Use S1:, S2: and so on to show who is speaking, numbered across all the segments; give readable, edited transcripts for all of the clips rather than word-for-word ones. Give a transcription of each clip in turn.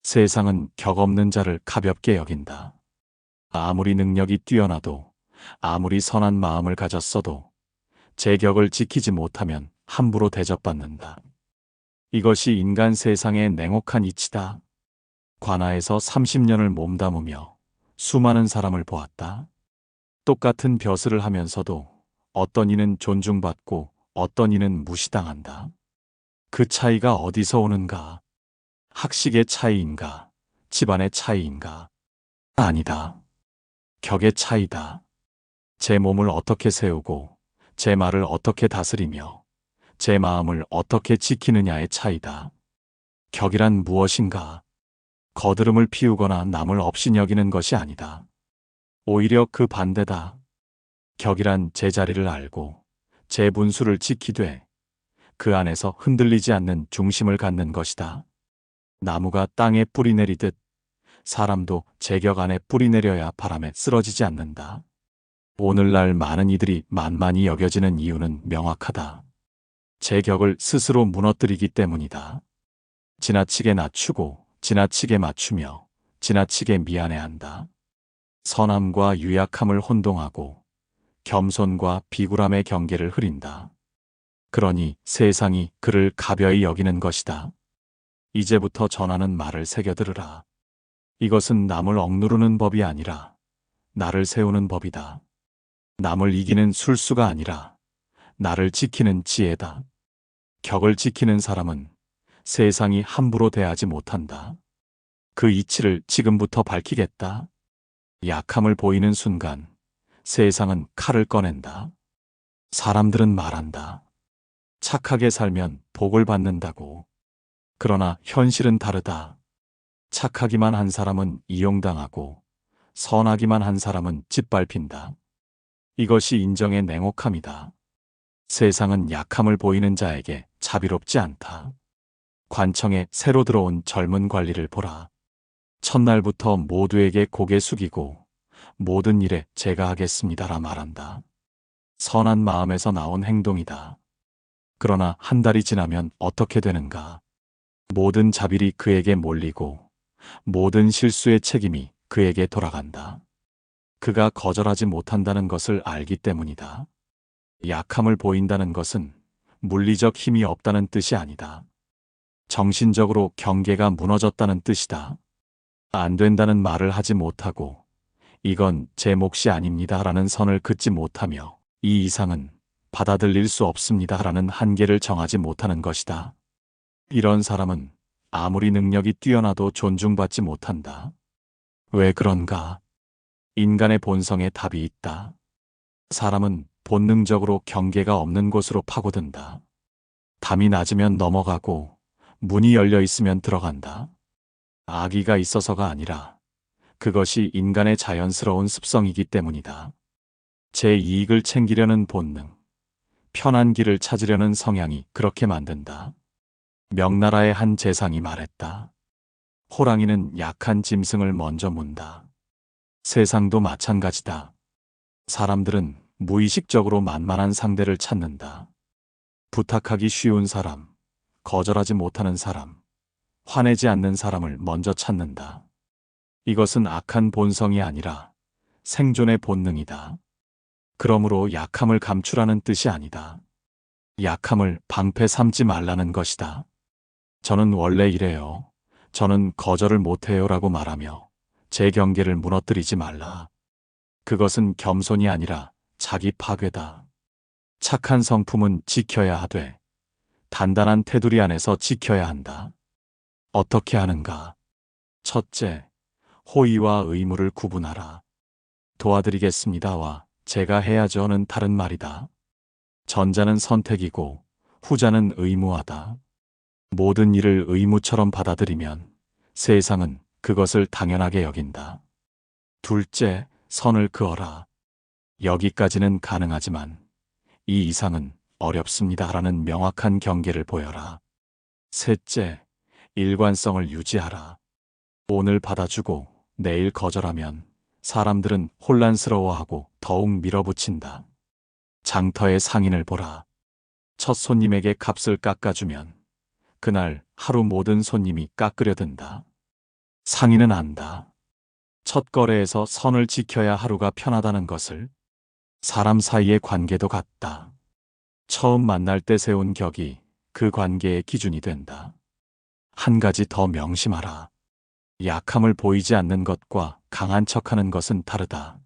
S1: 세상은 격 없는 자를 가볍게 여긴다. 아무리 능력이 뛰어나도, 아무리 선한 마음을 가졌어도 제 격을 지키지 못하면 함부로 대접받는다. 이것이 인간 세상의 냉혹한 이치다. 관아에서 30년을 몸담으며 수많은 사람을 보았다. 똑같은 벼슬을 하면서도 어떤 이는 존중받고 어떤 이는 무시당한다. 그 차이가 어디서 오는가? 학식의 차이인가? 집안의 차이인가? 아니다. 격의 차이다. 제 몸을 어떻게 세우고 제 말을 어떻게 다스리며 제 마음을 어떻게 지키느냐의 차이다. 격이란 무엇인가? 거드름을 피우거나 남을 업신여기는 것이 아니다. 오히려 그 반대다. 격이란 제 자리를 알고 제 분수를 지키되 그 안에서 흔들리지 않는 중심을 갖는 것이다. 나무가 땅에 뿌리 내리듯 사람도 제 격 안에 뿌리 내려야 바람에 쓰러지지 않는다. 오늘날 많은 이들이 만만히 여겨지는 이유는 명확하다. 제 격을 스스로 무너뜨리기 때문이다. 지나치게 낮추고 지나치게 맞추며 지나치게 미안해한다. 선함과 유약함을 혼동하고 겸손과 비굴함의 경계를 흐린다. 그러니 세상이 그를 가벼이 여기는 것이다. 이제부터 전하는 말을 새겨들으라. 이것은 남을 억누르는 법이 아니라 나를 세우는 법이다. 남을 이기는 술수가 아니라 나를 지키는 지혜다. 격을 지키는 사람은 세상이 함부로 대하지 못한다. 그 이치를 지금부터 밝히겠다. 약함을 보이는 순간 세상은 칼을 꺼낸다. 사람들은 말한다. 착하게 살면 복을 받는다고. 그러나 현실은 다르다. 착하기만 한 사람은 이용당하고 선하기만 한 사람은 짓밟힌다. 이것이 인정의 냉혹함이다. 세상은 약함을 보이는 자에게 자비롭지 않다. 관청에 새로 들어온 젊은 관리를 보라. 첫날부터 모두에게 고개 숙이고 모든 일에 제가 하겠습니다라 말한다. 선한 마음에서 나온 행동이다. 그러나 한 달이 지나면 어떻게 되는가? 모든 자빌이 그에게 몰리고 모든 실수의 책임이 그에게 돌아간다. 그가 거절하지 못한다는 것을 알기 때문이다. 약함을 보인다는 것은 물리적 힘이 없다는 뜻이 아니다. 정신적으로 경계가 무너졌다는 뜻이다. 안 된다는 말을 하지 못하고 이건 제 몫이 아닙니다 라는 선을 긋지 못하며 이 이상은 받아들일 수 없습니다 라는 한계를 정하지 못하는 것이다. 이런 사람은 아무리 능력이 뛰어나도 존중받지 못한다. 왜 그런가? 인간의 본성에 답이 있다. 사람은 본능적으로 경계가 없는 곳으로 파고든다. 담이 낮으면 넘어가고 문이 열려 있으면 들어간다. 악의가 있어서가 아니라 그것이 인간의 자연스러운 습성이기 때문이다. 제 이익을 챙기려는 본능, 편한 길을 찾으려는 성향이 그렇게 만든다. 명나라의 한 재상이 말했다. 호랑이는 약한 짐승을 먼저 문다. 세상도 마찬가지다. 사람들은 무의식적으로 만만한 상대를 찾는다. 부탁하기 쉬운 사람, 거절하지 못하는 사람, 화내지 않는 사람을 먼저 찾는다. 이것은 악한 본성이 아니라 생존의 본능이다. 그러므로 약함을 감추라는 뜻이 아니다. 약함을 방패 삼지 말라는 것이다. 저는 원래 이래요. 저는 거절을 못해요 라고 말하며 제 경계를 무너뜨리지 말라. 그것은 겸손이 아니라 자기 파괴다. 착한 성품은 지켜야 하되 단단한 테두리 안에서 지켜야 한다. 어떻게 하는가? 첫째, 호의와 의무를 구분하라. 도와드리겠습니다와 제가 해야죠는 다른 말이다. 전자는 선택이고 후자는 의무하다. 모든 일을 의무처럼 받아들이면 세상은 그것을 당연하게 여긴다. 둘째, 선을 그어라. 여기까지는 가능하지만 이 이상은 어렵습니다라는 명확한 경계를 보여라. 셋째, 일관성을 유지하라. 오늘 받아주고 내일 거절하면 사람들은 혼란스러워하고 더욱 밀어붙인다. 장터의 상인을 보라. 첫 손님에게 값을 깎아주면 그날 하루 모든 손님이 깎으려 든다. 상의는 안다. 첫 거래에서 선을 지켜야 하루가 편하다는 것을. 사람 사이의 관계도 같다. 처음 만날 때 세운 격이 그 관계의 기준이 된다. 한 가지 더 명심하라. 약함을 보이지 않는 것과 강한 척하는 것은 다르다.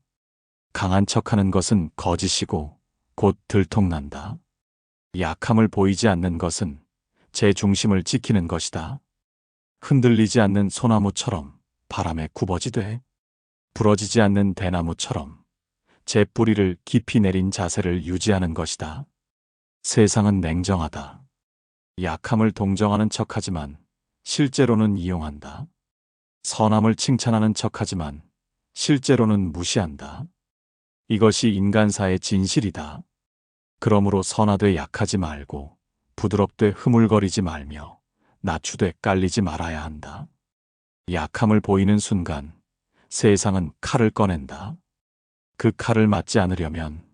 S1: 강한 척하는 것은 거짓이고 곧 들통난다. 약함을 보이지 않는 것은 제 중심을 지키는 것이다. 흔들리지 않는 소나무처럼 바람에 굽어지되 부러지지 않는 대나무처럼 제 뿌리를 깊이 내린 자세를 유지하는 것이다. 세상은 냉정하다. 약함을 동정하는 척하지만 실제로는 이용한다. 선함을 칭찬하는 척하지만 실제로는 무시한다. 이것이 인간사의 진실이다. 그러므로 선하되 약하지 말고 부드럽되 흐물거리지 말며 낮추되 깔리지 말아야 한다. 약함을 보이는 순간 세상은 칼을 꺼낸다. 그 칼을 맞지 않으려면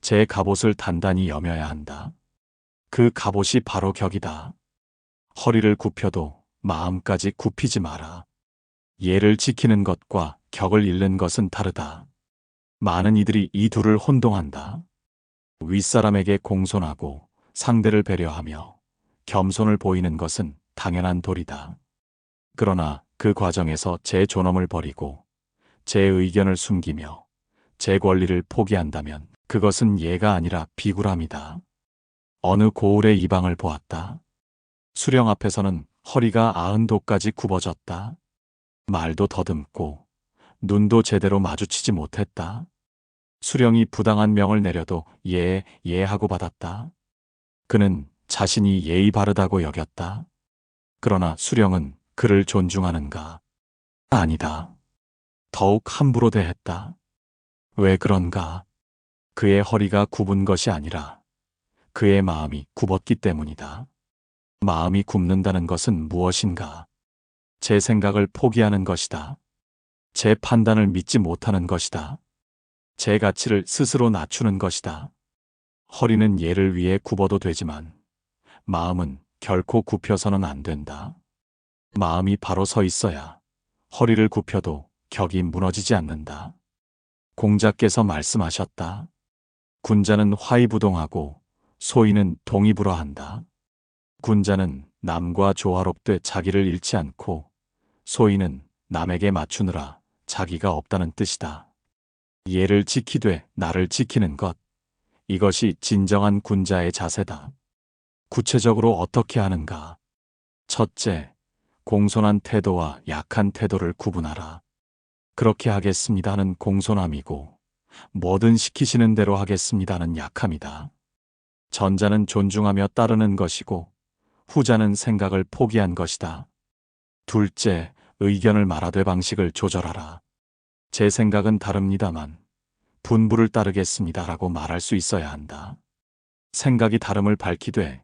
S1: 제 갑옷을 단단히 여며야 한다. 그 갑옷이 바로 격이다. 허리를 굽혀도 마음까지 굽히지 마라. 예를 지키는 것과 격을 잃는 것은 다르다. 많은 이들이 이 둘을 혼동한다. 윗사람에게 공손하고 상대를 배려하며 겸손을 보이는 것은 당연한 도리다. 그러나 그 과정에서 제 존엄을 버리고 제 의견을 숨기며 제 권리를 포기한다면 그것은 예가 아니라 비굴함이다. 어느 고을의 이방을 보았다. 수령 앞에서는 허리가 90도까지 굽어졌다. 말도 더듬고 눈도 제대로 마주치지 못했다. 수령이 부당한 명을 내려도 예 하고 받았다. 그는 자신이 예의 바르다고 여겼다. 그러나 수령은 그를 존중하는가? 아니다. 더욱 함부로 대했다. 왜 그런가? 그의 허리가 굽은 것이 아니라 그의 마음이 굽었기 때문이다. 마음이 굽는다는 것은 무엇인가? 제 생각을 포기하는 것이다. 제 판단을 믿지 못하는 것이다. 제 가치를 스스로 낮추는 것이다. 허리는 예를 위해 굽어도 되지만 마음은 결코 굽혀서는 안 된다. 마음이 바로 서 있어야 허리를 굽혀도 격이 무너지지 않는다. 공자께서 말씀하셨다. 군자는 화의부동하고 소인은 동의불허한다. 군자는 남과 조화롭되 자기를 잃지 않고 소인은 남에게 맞추느라 자기가 없다는 뜻이다. 예를 지키되 나를 지키는 것, 이것이 진정한 군자의 자세다. 구체적으로 어떻게 하는가? 첫째, 공손한 태도와 약한 태도를 구분하라. 그렇게 하겠습니다는 공손함이고 뭐든 시키시는 대로 하겠습니다는 약함이다. 전자는 존중하며 따르는 것이고 후자는 생각을 포기한 것이다. 둘째, 의견을 말하되 방식을 조절하라. 제 생각은 다릅니다만 분부를 따르겠습니다라고 말할 수 있어야 한다. 생각이 다름을 밝히되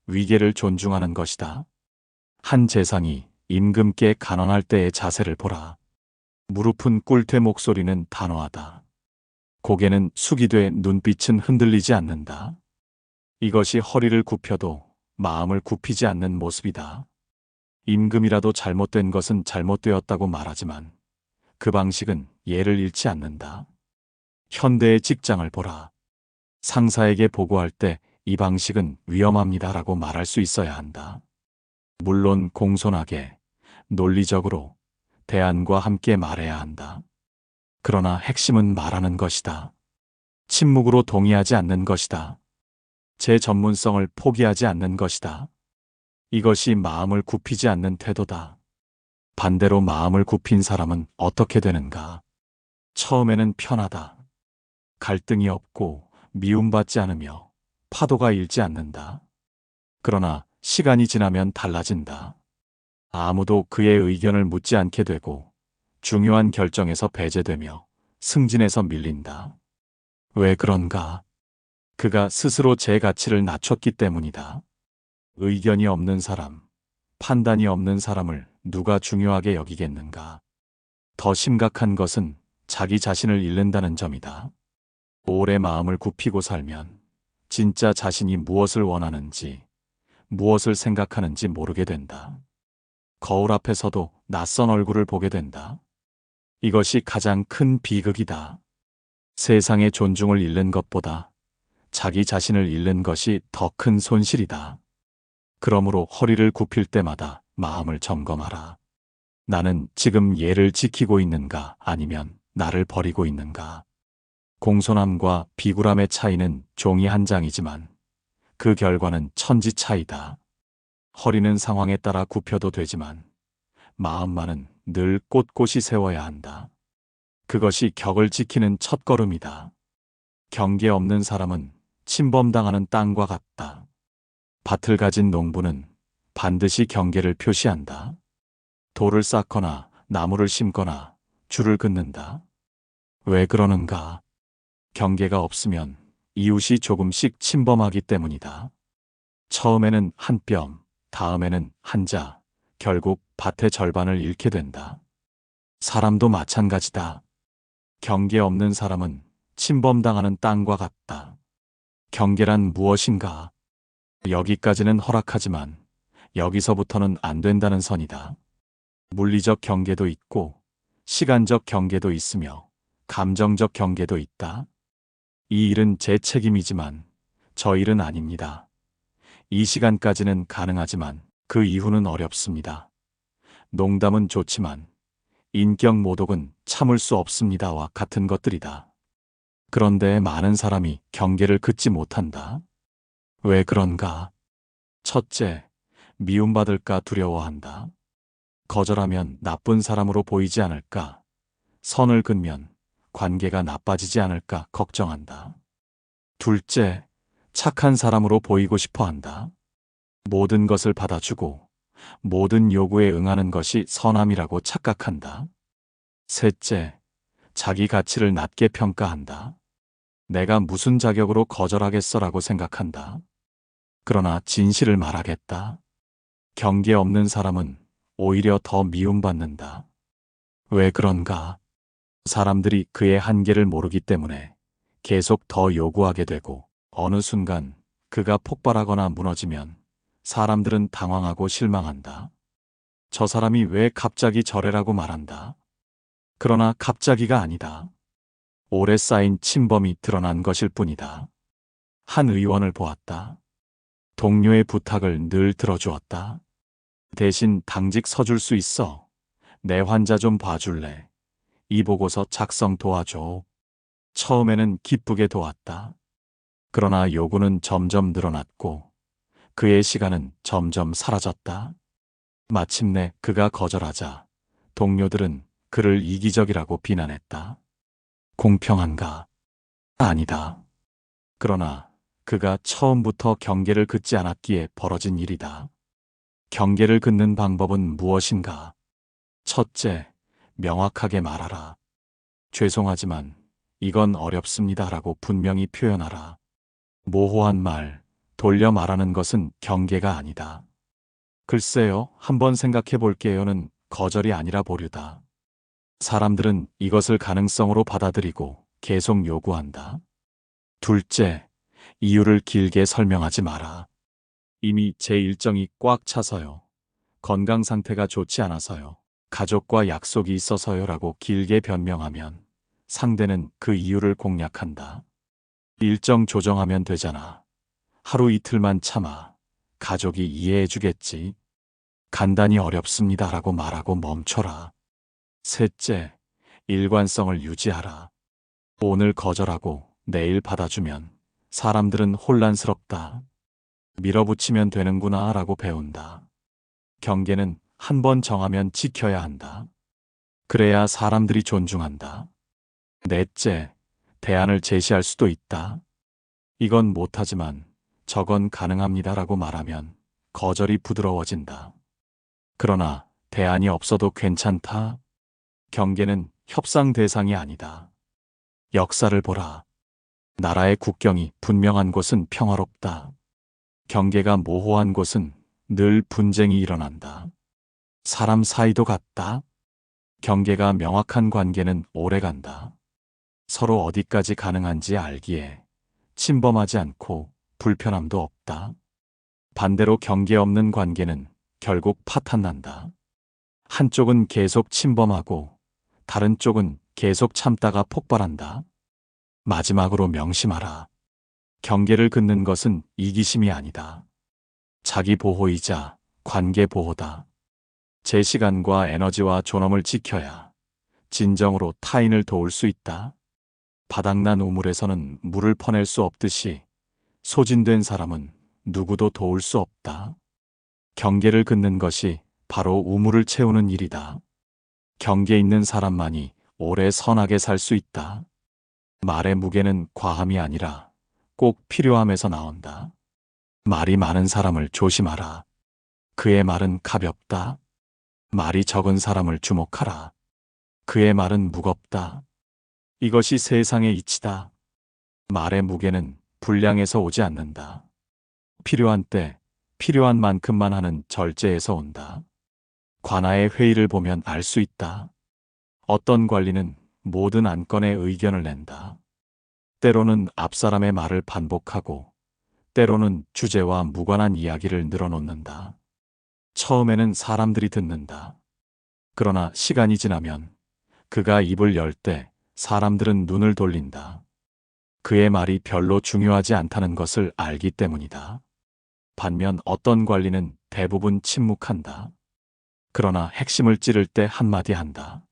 S1: 위계를 존중하는 것이다. 한 재상이 임금께 간언할 때의 자세를 보라. 무릎은 꿇되 목소리는 단호하다. 고개는 숙이되 눈빛은 흔들리지 않는다. 이것이 허리를 굽혀도 마음을 굽히지 않는 모습이다. 임금이라도 잘못된 것은 잘못되었다고 말하지만 그 방식은 예를 잃지 않는다. 현대의 직장을 보라. 상사에게 보고할 때 이 방식은 위험합니다라고 말할 수 있어야 한다. 물론 공손하게, 논리적으로 대안과 함께 말해야 한다. 그러나 핵심은 말하는 것이다. 침묵으로 동의하지 않는 것이다. 제 전문성을 포기하지 않는 것이다. 이것이 마음을 굽히지 않는 태도다. 반대로 마음을 굽힌 사람은 어떻게 되는가? 처음에는 편하다. 갈등이 없고 미움받지 않으며 파도가 일지 않는다. 그러나 시간이 지나면 달라진다. 아무도 그의 의견을 묻지 않게 되고 중요한 결정에서 배제되며 승진에서 밀린다. 왜 그런가? 그가 스스로 제 가치를 낮췄기 때문이다. 의견이 없는 사람, 판단이 없는 사람을 누가 중요하게 여기겠는가? 더 심각한 것은 자기 자신을 잃는다는 점이다. 오래 마음을 굽히고 살면 진짜 자신이 무엇을 원하는지, 무엇을 생각하는지 모르게 된다. 거울 앞에서도 낯선 얼굴을 보게 된다. 이것이 가장 큰 비극이다. 세상의 존중을 잃는 것보다 자기 자신을 잃는 것이 더 큰 손실이다. 그러므로 허리를 굽힐 때마다 마음을 점검하라. 나는 지금 얘를 지키고 있는가 아니면 나를 버리고 있는가. 공손함과 비굴함의 차이는 종이 한 장이지만 그 결과는 천지 차이다. 허리는 상황에 따라 굽혀도 되지만 마음만은 늘 꼿꼿이 세워야 한다. 그것이 격을 지키는 첫걸음이다. 경계 없는 사람은 침범당하는 땅과 같다. 밭을 가진 농부는 반드시 경계를 표시한다. 돌을 쌓거나 나무를 심거나 줄을 긋는다. 왜 그러는가? 경계가 없으면 이웃이 조금씩 침범하기 때문이다. 처음에는 한 뼘, 다음에는 한 자, 결국 밭의 절반을 잃게 된다. 사람도 마찬가지다. 경계 없는 사람은 침범당하는 땅과 같다. 경계란 무엇인가? 여기까지는 허락하지만 여기서부터는 안 된다는 선이다. 물리적 경계도 있고 시간적 경계도 있으며 감정적 경계도 있다. 이 일은 제 책임이지만 저 일은 아닙니다. 이 시간까지는 가능하지만 그 이후는 어렵습니다. 농담은 좋지만 인격 모독은 참을 수 없습니다와 같은 것들이다. 그런데 많은 사람이 경계를 긋지 못한다. 왜 그런가? 첫째, 미움받을까 두려워한다. 거절하면 나쁜 사람으로 보이지 않을까? 선을 긋면 관계가 나빠지지 않을까 걱정한다. 둘째, 착한 사람으로 보이고 싶어 한다. 모든 것을 받아주고 모든 요구에 응하는 것이 선함이라고 착각한다. 셋째, 자기 가치를 낮게 평가한다. 내가 무슨 자격으로 거절하겠어라고 생각한다. 그러나 진실을 말하겠다. 경계 없는 사람은 오히려 더 미움받는다. 왜 그런가? 사람들이 그의 한계를 모르기 때문에 계속 더 요구하게 되고 어느 순간 그가 폭발하거나 무너지면 사람들은 당황하고 실망한다. 저 사람이 왜 갑자기 저래라고 말한다. 그러나 갑자기가 아니다. 오래 쌓인 침범이 드러난 것일 뿐이다. 한 의원을 보았다. 동료의 부탁을 늘 들어주었다. 대신 당직 서줄 수 있어. 내 환자 좀 봐줄래. 이 보고서 작성 도와줘. 처음에는 기쁘게 도왔다. 그러나 요구는 점점 늘어났고 그의 시간은 점점 사라졌다. 마침내 그가 거절하자 동료들은 그를 이기적이라고 비난했다. 공평한가? 아니다. 그러나 그가 처음부터 경계를 긋지 않았기에 벌어진 일이다. 경계를 긋는 방법은 무엇인가? 첫째, 명확하게 말하라. 죄송하지만 이건 어렵습니다라고 분명히 표현하라. 모호한 말, 돌려 말하는 것은 경계가 아니다. 글쎄요, 한번 생각해 볼게요는 거절이 아니라 보류다. 사람들은 이것을 가능성으로 받아들이고 계속 요구한다. 둘째, 이유를 길게 설명하지 마라. 이미 제 일정이 꽉 차서요. 건강 상태가 좋지 않아서요. 가족과 약속이 있어서요라고 길게 변명하면 상대는 그 이유를 공략한다. 일정 조정하면 되잖아. 하루 이틀만 참아. 가족이 이해해 주겠지. 간단히 어렵습니다라고 말하고 멈춰라. 셋째, 일관성을 유지하라. 오늘 거절하고 내일 받아주면 사람들은 혼란스럽다. 밀어붙이면 되는구나 라고 배운다. 경계는 한 번 정하면 지켜야 한다. 그래야 사람들이 존중한다. 넷째, 대안을 제시할 수도 있다. 이건 못하지만 저건 가능합니다라고 말하면 거절이 부드러워진다. 그러나 대안이 없어도 괜찮다. 경계는 협상 대상이 아니다. 역사를 보라. 나라의 국경이 분명한 곳은 평화롭다. 경계가 모호한 곳은 늘 분쟁이 일어난다. 사람 사이도 같다. 경계가 명확한 관계는 오래간다. 서로 어디까지 가능한지 알기에 침범하지 않고 불편함도 없다. 반대로 경계 없는 관계는 결국 파탄난다. 한쪽은 계속 침범하고 다른 쪽은 계속 참다가 폭발한다. 마지막으로 명심하라. 경계를 긋는 것은 이기심이 아니다. 자기 보호이자 관계 보호다. 제 시간과 에너지와 존엄을 지켜야 진정으로 타인을 도울 수 있다. 바닥난 우물에서는 물을 퍼낼 수 없듯이 소진된 사람은 누구도 도울 수 없다. 경계를 긋는 것이 바로 우물을 채우는 일이다. 경계 있는 사람만이 오래 선하게 살 수 있다. 말의 무게는 과함이 아니라 꼭 필요함에서 나온다. 말이 많은 사람을 조심하라. 그의 말은 가볍다. 말이 적은 사람을 주목하라. 그의 말은 무겁다. 이것이 세상의 이치다. 말의 무게는 분량에서 오지 않는다. 필요한 때, 필요한 만큼만 하는 절제에서 온다. 관아의 회의를 보면 알 수 있다. 어떤 관리는 모든 안건에 의견을 낸다. 때로는 앞사람의 말을 반복하고, 때로는 주제와 무관한 이야기를 늘어놓는다. 처음에는 사람들이 듣는다. 그러나 시간이 지나면 그가 입을 열 때 사람들은 눈을 돌린다. 그의 말이 별로 중요하지 않다는 것을 알기 때문이다. 반면 어떤 관리는 대부분 침묵한다. 그러나 핵심을 찌를 때 한마디 한다.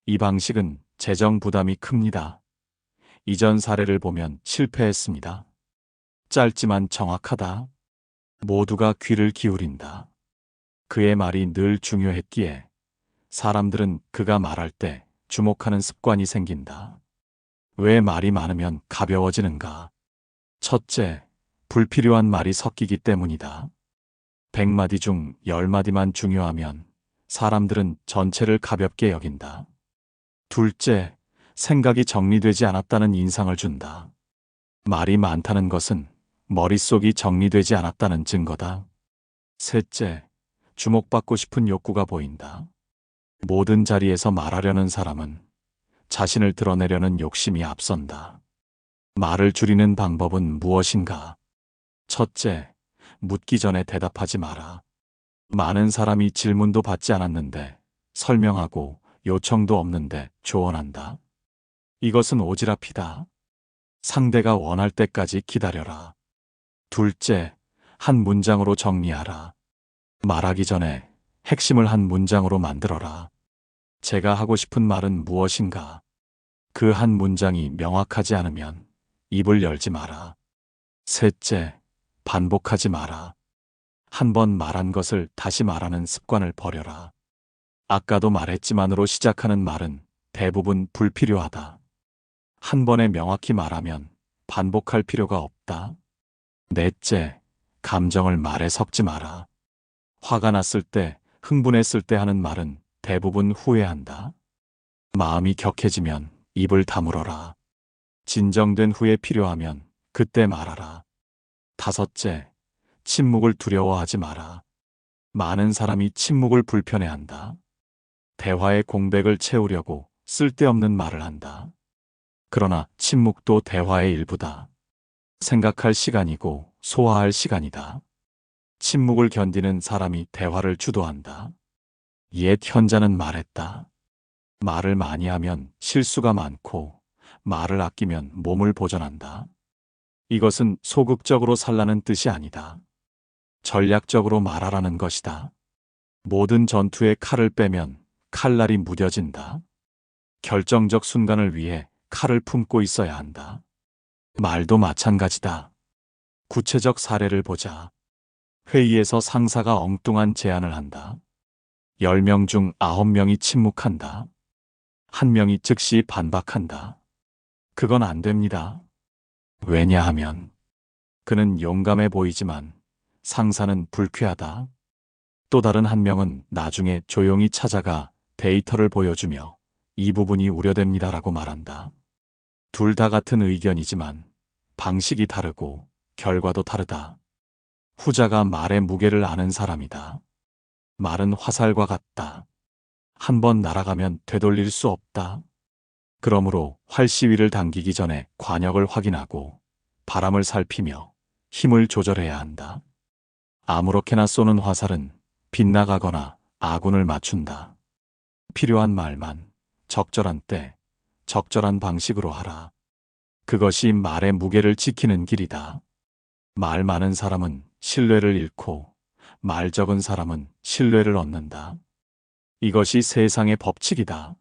S1: 이 방식은 재정 부담이 큽니다. 이전 사례를 보면 실패했습니다. 짧지만 정확하다. 모두가 귀를 기울인다. 그의 말이 늘 중요했기에 사람들은 그가 말할 때 주목하는 습관이 생긴다. 왜 말이 많으면 가벼워지는가? 첫째, 불필요한 말이 섞이기 때문이다. 100마디 중 10마디만 중요하면 사람들은 전체를 가볍게 여긴다. 둘째, 생각이 정리되지 않았다는 인상을 준다. 말이 많다는 것은 머릿속이 정리되지 않았다는 증거다. 셋째, 주목받고 싶은 욕구가 보인다. 모든 자리에서 말하려는 사람은 자신을 드러내려는 욕심이 앞선다. 말을 줄이는 방법은 무엇인가? 첫째, 묻기 전에 대답하지 마라. 많은 사람이 질문도 받지 않았는데 설명하고 요청도 없는데 조언한다. 이것은 오지랖이다. 상대가 원할 때까지 기다려라. 둘째, 한 문장으로 정리하라. 말하기 전에 핵심을 한 문장으로 만들어라. 제가 하고 싶은 말은 무엇인가? 그 한 문장이 명확하지 않으면 입을 열지 마라. 셋째, 반복하지 마라. 한 번 말한 것을 다시 말하는 습관을 버려라. 아까도 말했지만으로 시작하는 말은 대부분 불필요하다. 한 번에 명확히 말하면 반복할 필요가 없다. 넷째, 감정을 말에 섞지 마라. 화가 났을 때, 흥분했을 때 하는 말은 대부분 후회한다. 마음이 격해지면 입을 다물어라. 진정된 후에 필요하면 그때 말하라. 다섯째, 침묵을 두려워하지 마라. 많은 사람이 침묵을 불편해한다. 대화의 공백을 채우려고 쓸데없는 말을 한다. 그러나 침묵도 대화의 일부다. 생각할 시간이고 소화할 시간이다. 침묵을 견디는 사람이 대화를 주도한다. 옛 현자는 말했다. 말을 많이 하면 실수가 많고 말을 아끼면 몸을 보전한다. 이것은 소극적으로 살라는 뜻이 아니다. 전략적으로 말하라는 것이다. 모든 전투에 칼을 빼면 칼날이 무뎌진다. 결정적 순간을 위해 칼을 품고 있어야 한다. 말도 마찬가지다. 구체적 사례를 보자. 회의에서 상사가 엉뚱한 제안을 한다. 10명 중 9명이 침묵한다. 1명이 즉시 반박한다. 그건 안 됩니다. 왜냐하면 그는 용감해 보이지만 상사는 불쾌하다. 또 다른 1명은 나중에 조용히 찾아가 데이터를 보여주며 이 부분이 우려됩니다라고 말한다. 둘 다 같은 의견이지만 방식이 다르고 결과도 다르다. 후자가 말의 무게를 아는 사람이다. 말은 화살과 같다. 한 번 날아가면 되돌릴 수 없다. 그러므로 활시위를 당기기 전에 관역을 확인하고 바람을 살피며 힘을 조절해야 한다. 아무렇게나 쏘는 화살은 빗나가거나 아군을 맞춘다. 필요한 말만 적절한 때, 적절한 방식으로 하라. 그것이 말의 무게를 지키는 길이다. 말 많은 사람은 신뢰를 잃고 말 적은 사람은 신뢰를 얻는다. 이것이 세상의 법칙이다.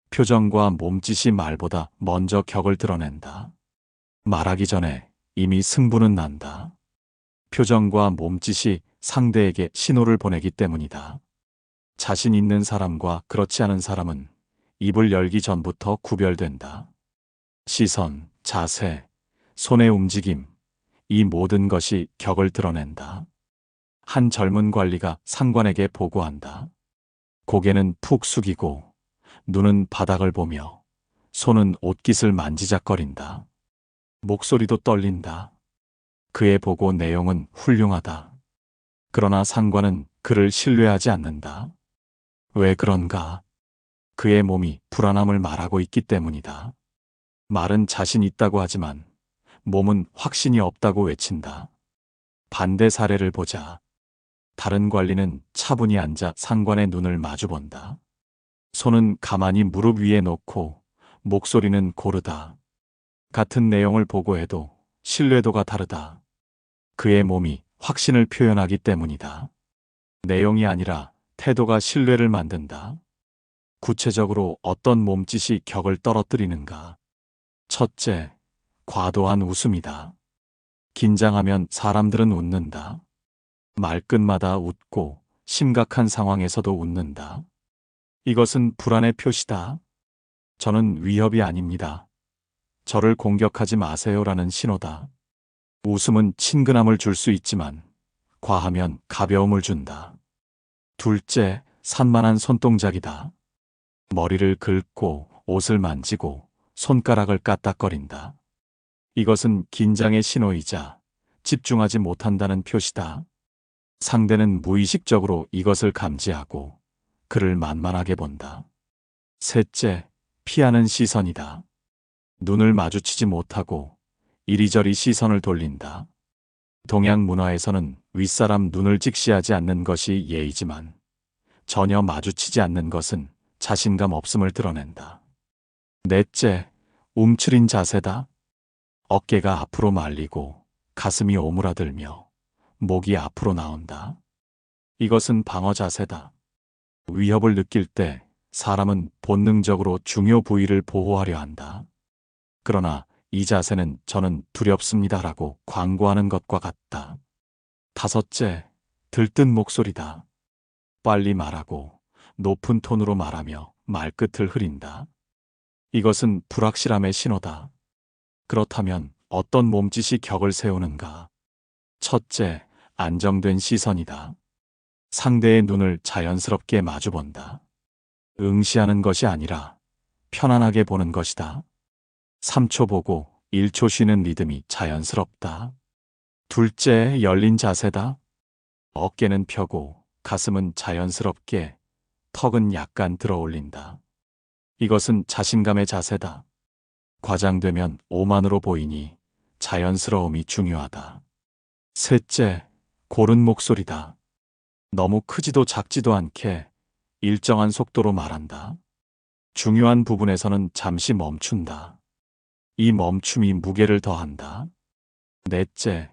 S1: 표정과 몸짓이 말보다 먼저 격을 드러낸다. 말하기 전에 이미 승부는 난다. 표정과 몸짓이 상대에게 신호를 보내기 때문이다. 자신 있는 사람과 그렇지 않은 사람은 입을 열기 전부터 구별된다. 시선, 자세, 손의 움직임, 이 모든 것이 격을 드러낸다. 한 젊은 관리가 상관에게 보고한다. 고개는 푹 숙이고 눈은 바닥을 보며 손은 옷깃을 만지작거린다. 목소리도 떨린다. 그의 보고 내용은 훌륭하다. 그러나 상관은 그를 신뢰하지 않는다. 왜 그런가? 그의 몸이 불안함을 말하고 있기 때문이다. 말은 자신 있다고 하지만 몸은 확신이 없다고 외친다. 반대 사례를 보자. 다른 관리는 차분히 앉아 상관의 눈을 마주본다. 손은 가만히 무릎 위에 놓고 목소리는 고르다. 같은 내용을 보고해도 신뢰도가 다르다. 그의 몸이 확신을 표현하기 때문이다. 내용이 아니라 태도가 신뢰를 만든다. 구체적으로 어떤 몸짓이 격을 떨어뜨리는가? 첫째, 과도한 웃음이다. 긴장하면 사람들은 웃는다. 말끝마다 웃고 심각한 상황에서도 웃는다. 이것은 불안의 표시다. 저는 위협이 아닙니다. 저를 공격하지 마세요라는 신호다. 웃음은 친근함을 줄 수 있지만 과하면 가벼움을 준다. 둘째, 산만한 손동작이다. 머리를 긁고 옷을 만지고 손가락을 까딱거린다. 이것은 긴장의 신호이자 집중하지 못한다는 표시다. 상대는 무의식적으로 이것을 감지하고 그를 만만하게 본다. 셋째, 피하는 시선이다. 눈을 마주치지 못하고 이리저리 시선을 돌린다. 동양 문화에서는 윗사람 눈을 직시하지 않는 것이 예의지만 전혀 마주치지 않는 것은 자신감 없음을 드러낸다. 넷째, 움츠린 자세다. 어깨가 앞으로 말리고 가슴이 오므라들며 목이 앞으로 나온다. 이것은 방어 자세다. 위협을 느낄 때 사람은 본능적으로 중요 부위를 보호하려 한다. 그러나 이 자세는 저는 두렵습니다라고 광고하는 것과 같다. 다섯째, 들뜬 목소리다. 빨리 말하고 높은 톤으로 말하며 말끝을 흐린다. 이것은 불확실함의 신호다. 그렇다면 어떤 몸짓이 격을 세우는가? 첫째, 안정된 시선이다. 상대의 눈을 자연스럽게 마주본다. 응시하는 것이 아니라 편안하게 보는 것이다. 3초 보고 1초 쉬는 리듬이 자연스럽다. 둘째, 열린 자세다. 어깨는 펴고 가슴은 자연스럽게, 턱은 약간 들어 올린다. 이것은 자신감의 자세다. 과장되면 오만으로 보이니 자연스러움이 중요하다. 셋째, 고른 목소리다. 너무 크지도 작지도 않게 일정한 속도로 말한다. 중요한 부분에서는 잠시 멈춘다. 이 멈춤이 무게를 더한다. 넷째,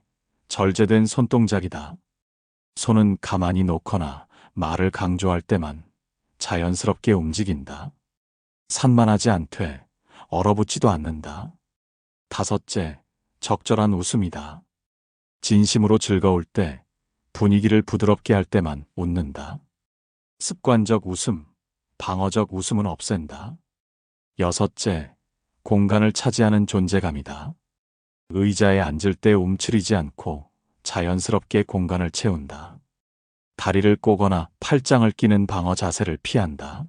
S1: 절제된 손동작이다. 손은 가만히 놓거나 말을 강조할 때만 자연스럽게 움직인다. 산만하지 않되 얼어붙지도 않는다. 다섯째, 적절한 웃음이다. 진심으로 즐거울 때, 분위기를 부드럽게 할 때만 웃는다. 습관적 웃음, 방어적 웃음은 없앤다. 여섯째, 공간을 차지하는 존재감이다. 의자에 앉을 때 움츠리지 않고 자연스럽게 공간을 채운다. 다리를 꼬거나 팔짱을 끼는 방어 자세를 피한다.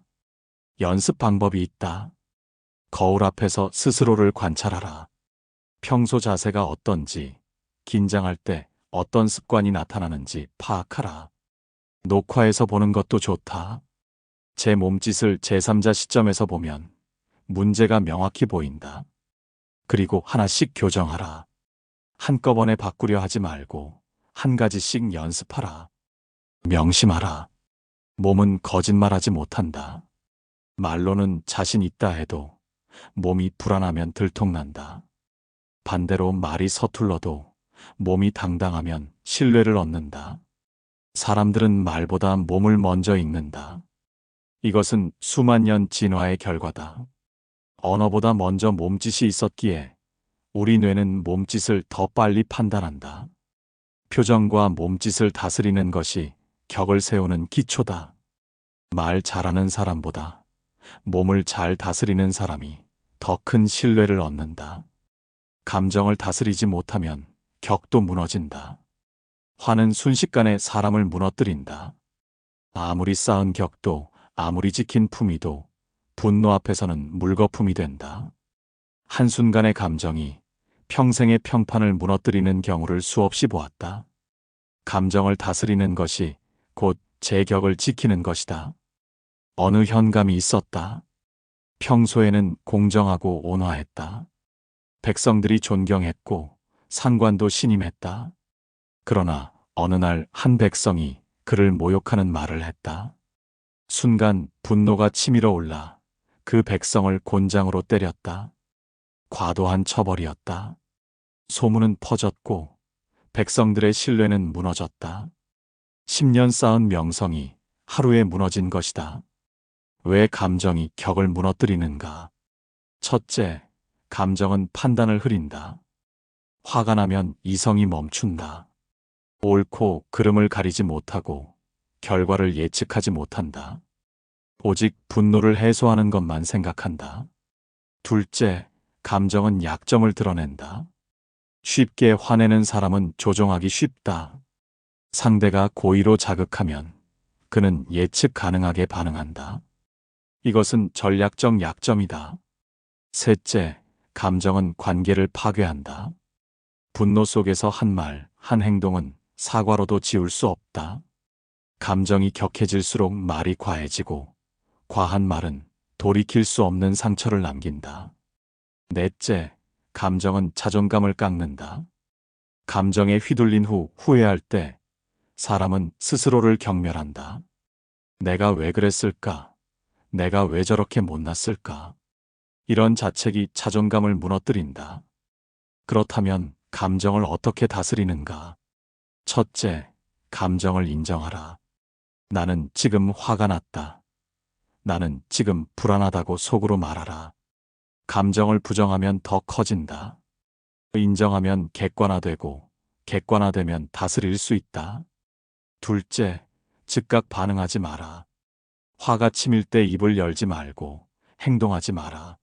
S1: 연습 방법이 있다. 거울 앞에서 스스로를 관찰하라. 평소 자세가 어떤지, 긴장할 때 어떤 습관이 나타나는지 파악하라. 녹화해서 보는 것도 좋다. 제 몸짓을 제3자 시점에서 보면 문제가 명확히 보인다. 그리고 하나씩 교정하라. 한꺼번에 바꾸려 하지 말고 한 가지씩 연습하라. 명심하라. 몸은 거짓말하지 못한다. 말로는 자신 있다 해도 몸이 불안하면 들통난다. 반대로 말이 서툴러도 몸이 당당하면 신뢰를 얻는다. 사람들은 말보다 몸을 먼저 읽는다. 이것은 수만 년 진화의 결과다. 언어보다 먼저 몸짓이 있었기에 우리 뇌는 몸짓을 더 빨리 판단한다. 표정과 몸짓을 다스리는 것이 격을 세우는 기초다. 말 잘하는 사람보다 몸을 잘 다스리는 사람이 더 큰 신뢰를 얻는다. 감정을 다스리지 못하면 격도 무너진다. 화는 순식간에 사람을 무너뜨린다. 아무리 쌓은 격도, 아무리 지킨 품위도 분노 앞에서는 물거품이 된다. 한순간의 감정이 평생의 평판을 무너뜨리는 경우를 수없이 보았다. 감정을 다스리는 것이 곧 제 격을 지키는 것이다. 어느 현감이 있었다. 평소에는 공정하고 온화했다. 백성들이 존경했고 상관도 신임했다. 그러나 어느 날 한 백성이 그를 모욕하는 말을 했다. 순간 분노가 치밀어 올라 그 백성을 곤장으로 때렸다. 과도한 처벌이었다. 소문은 퍼졌고 백성들의 신뢰는 무너졌다. 10년 쌓은 명성이 하루에 무너진 것이다. 왜 감정이 격을 무너뜨리는가? 첫째, 감정은 판단을 흐린다. 화가 나면 이성이 멈춘다. 옳고 그름을 가리지 못하고 결과를 예측하지 못한다. 오직 분노를 해소하는 것만 생각한다. 둘째, 감정은 약점을 드러낸다. 쉽게 화내는 사람은 조종하기 쉽다. 상대가 고의로 자극하면 그는 예측 가능하게 반응한다. 이것은 전략적 약점이다. 셋째, 감정은 관계를 파괴한다. 분노 속에서 한 말, 한 행동은 사과로도 지울 수 없다. 감정이 격해질수록 말이 과해지고 과한 말은 돌이킬 수 없는 상처를 남긴다. 넷째, 감정은 자존감을 깎는다. 감정에 휘둘린 후 후회할 때 사람은 스스로를 경멸한다. 내가 왜 그랬을까? 내가 왜 저렇게 못났을까? 이런 자책이 자존감을 무너뜨린다. 그렇다면 감정을 어떻게 다스리는가? 첫째, 감정을 인정하라. 나는 지금 화가 났다. 나는 지금 불안하다고 속으로 말하라. 감정을 부정하면 더 커진다. 인정하면 객관화되고 객관화되면 다스릴 수 있다. 둘째, 즉각 반응하지 마라. 화가 치밀 때 입을 열지 말고 행동하지 마라.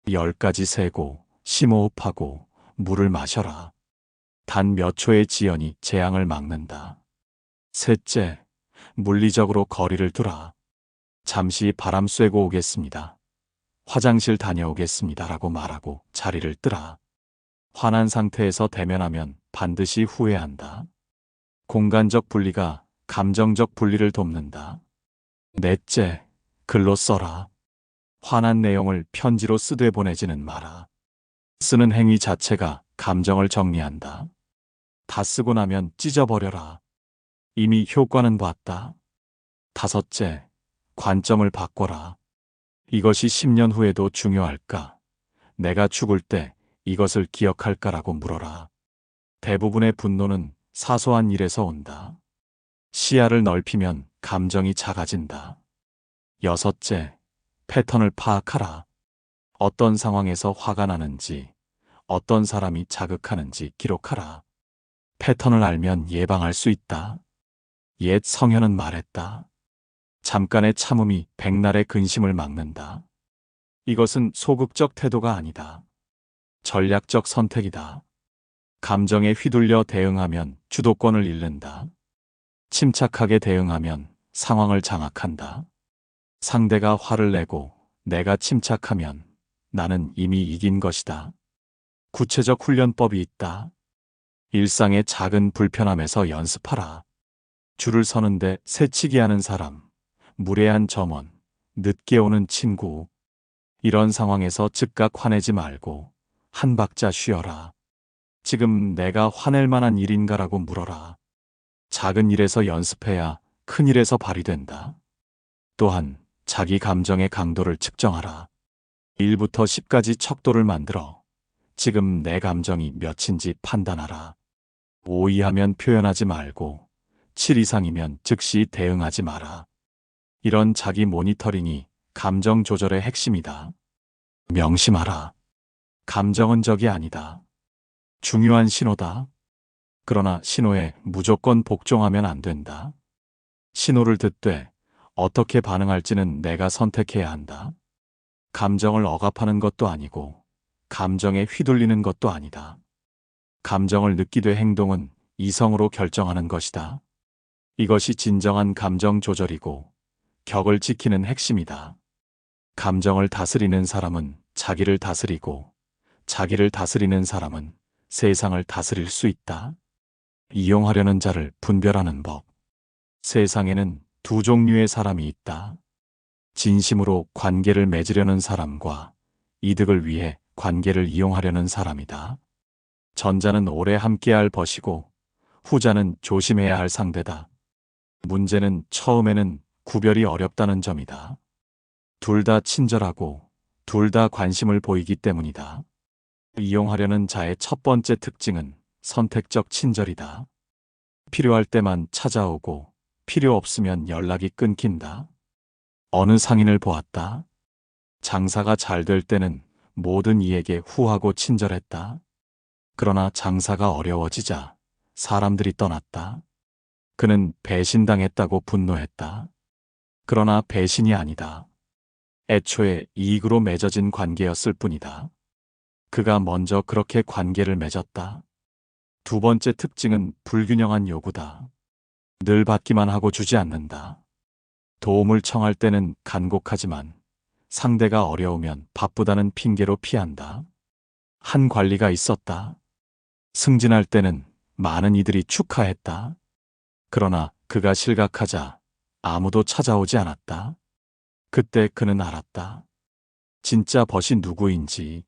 S1: 10까지 세고 심호흡하고 물을 마셔라. 단 몇 초의 지연이 재앙을 막는다. 셋째, 물리적으로 거리를 두라. 잠시 바람 쐬고 오겠습니다. 화장실 다녀오겠습니다. 라고 말하고 자리를 뜨라. 화난 상태에서 대면하면 반드시 후회한다. 공간적 분리가 감정적 분리를 돕는다. 넷째, 글로 써라. 화난 내용을 편지로 쓰되 보내지는 마라. 쓰는 행위 자체가 감정을 정리한다. 다 쓰고 나면 찢어버려라. 이미 효과는 봤다. 다섯째, 관점을 바꿔라. 이것이 10년 후에도 중요할까? 내가 죽을 때 이것을 기억할까라고 물어라. 대부분의 분노는 사소한 일에서 온다. 시야를 넓히면 감정이 작아진다. 여섯째, 패턴을 파악하라. 어떤 상황에서 화가 나는지, 어떤 사람이 자극하는지 기록하라. 패턴을 알면 예방할 수 있다. 옛 성현은 말했다. 잠깐의 참음이 백날의 근심을 막는다. 이것은 소극적 태도가 아니다. 전략적 선택이다. 감정에 휘둘려 대응하면 주도권을 잃는다. 침착하게 대응하면 상황을 장악한다. 상대가 화를 내고 내가 침착하면 나는 이미 이긴 것이다. 구체적 훈련법이 있다. 일상의 작은 불편함에서 연습하라. 줄을 서는데 새치기 하는 사람, 무례한 점원, 늦게 오는 친구. 이런 상황에서 즉각 화내지 말고 한 박자 쉬어라. 지금 내가 화낼 만한 일인가라고 물어라. 작은 일에서 연습해야 큰 일에서 발휘된다. 또한 자기 감정의 강도를 측정하라. 1부터 10까지 척도를 만들어 지금 내 감정이 몇인지 판단하라. 5 이하면 표현하지 말고 7 이상이면 즉시 대응하지 마라. 이런 자기 모니터링이 감정 조절의 핵심이다. 명심하라. 감정은 적이 아니다. 중요한 신호다. 그러나 신호에 무조건 복종하면 안 된다. 신호를 듣되 어떻게 반응할지는 내가 선택해야 한다. 감정을 억압하는 것도 아니고 감정에 휘둘리는 것도 아니다. 감정을 느끼되 행동은 이성으로 결정하는 것이다. 이것이 진정한 감정 조절이고 격을 지키는 핵심이다. 감정을 다스리는 사람은 자기를 다스리고 자기를 다스리는 사람은 세상을 다스릴 수 있다. 이용하려는 자를 분별하는 법. 세상에는 두 종류의 사람이 있다. 진심으로 관계를 맺으려는 사람과 이득을 위해 관계를 이용하려는 사람이다. 전자는 오래 함께할 벗이고 후자는 조심해야 할 상대다. 문제는 처음에는 구별이 어렵다는 점이다. 둘 다 친절하고 둘 다 관심을 보이기 때문이다. 이용하려는 자의 첫 번째 특징은 선택적 친절이다. 필요할 때만 찾아오고 필요 없으면 연락이 끊긴다. 어느 상인을 보았다. 장사가 잘 될 때는 모든 이에게 후하고 친절했다. 그러나 장사가 어려워지자 사람들이 떠났다. 그는 배신당했다고 분노했다. 그러나 배신이 아니다. 애초에 이익으로 맺어진 관계였을 뿐이다. 그가 먼저 그렇게 관계를 맺었다. 두 번째 특징은 불균형한 요구다. 늘 받기만 하고 주지 않는다. 도움을 청할 때는 간곡하지만 상대가 어려우면 바쁘다는 핑계로 피한다. 한 관리가 있었다. 승진할 때는 많은 이들이 축하했다. 그러나 그가 실각하자 아무도 찾아오지 않았다. 그때 그는 알았다. 진짜 벗이 누구인지.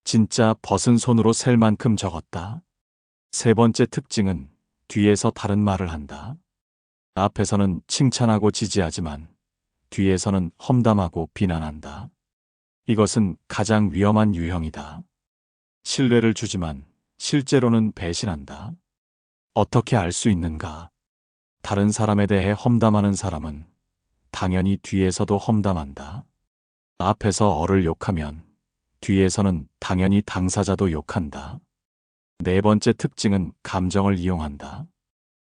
S1: 진짜 벗은 손으로 셀 만큼 적었다. 세 번째 특징은 뒤에서 다른 말을 한다. 앞에서는 칭찬하고 지지하지만 뒤에서는 험담하고 비난한다. 이것은 가장 위험한 유형이다. 신뢰를 주지만 실제로는 배신한다. 어떻게 알 수 있는가? 다른 사람에 대해 험담하는 사람은 당연히 뒤에서도 험담한다. 앞에서 어를 욕하면 뒤에서는 당연히 당사자도 욕한다. 네 번째 특징은 감정을 이용한다.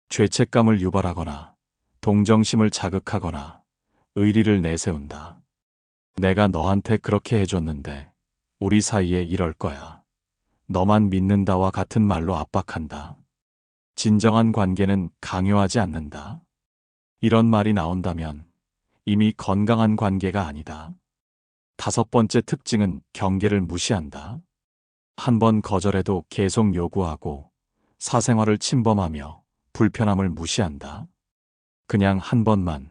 S1: 죄책감을 유발하거나 동정심을 자극하거나 의리를 내세운다. 내가 너한테 그렇게 해줬는데 우리 사이에 이럴 거야. 너만 믿는다와 같은 말로 압박한다. 진정한 관계는 강요하지 않는다. 이런 말이 나온다면 이미 건강한 관계가 아니다. 다섯 번째 특징은 경계를 무시한다. 한 번 거절해도 계속 요구하고 사생활을 침범하며 불편함을 무시한다. 그냥 한 번만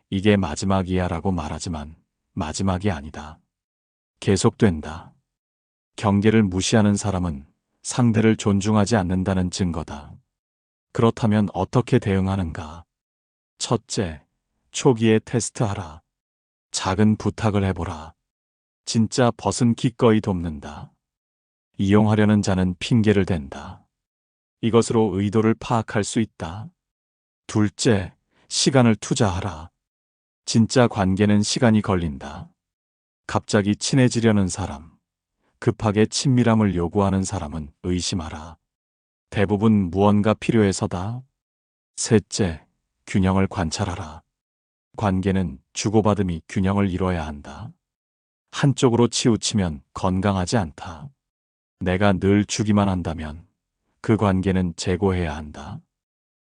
S1: 이게 마지막이야 라고 말하지만 마지막이 아니다. 계속된다. 경계를 무시하는 사람은 상대를 존중하지 않는다는 증거다. 그렇다면 어떻게 대응하는가? 첫째, 초기에 테스트하라. 작은 부탁을 해보라. 진짜 벗은 기꺼이 돕는다. 이용하려는 자는 핑계를 댄다. 이것으로 의도를 파악할 수 있다. 둘째, 시간을 투자하라. 진짜 관계는 시간이 걸린다. 갑자기 친해지려는 사람, 급하게 친밀함을 요구하는 사람은 의심하라. 대부분 무언가 필요해서다. 셋째, 균형을 관찰하라. 관계는 주고받음이 균형을 이뤄야 한다. 한쪽으로 치우치면 건강하지 않다. 내가 늘 주기만 한다면 그 관계는 재고해야 한다.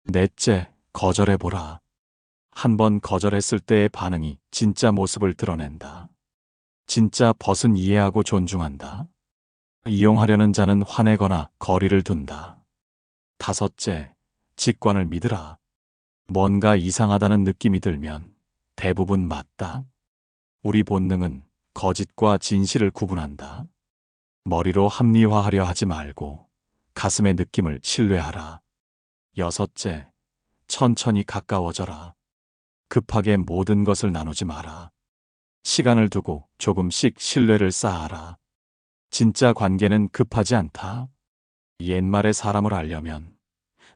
S1: 넷째, 거절해보라. 한 번 거절했을 때의 반응이 진짜 모습을 드러낸다. 진짜 벗은 이해하고 존중한다. 이용하려는 자는 화내거나 거리를 둔다. 다섯째, 직관을 믿으라. 뭔가 이상하다는 느낌이 들면 대부분 맞다. 우리 본능은 거짓과 진실을 구분한다. 머리로 합리화하려 하지 말고 가슴의 느낌을 신뢰하라. 여섯째, 천천히 가까워져라. 급하게 모든 것을 나누지 마라. 시간을 두고 조금씩 신뢰를 쌓아라. 진짜 관계는 급하지 않다. 옛말에 사람을 알려면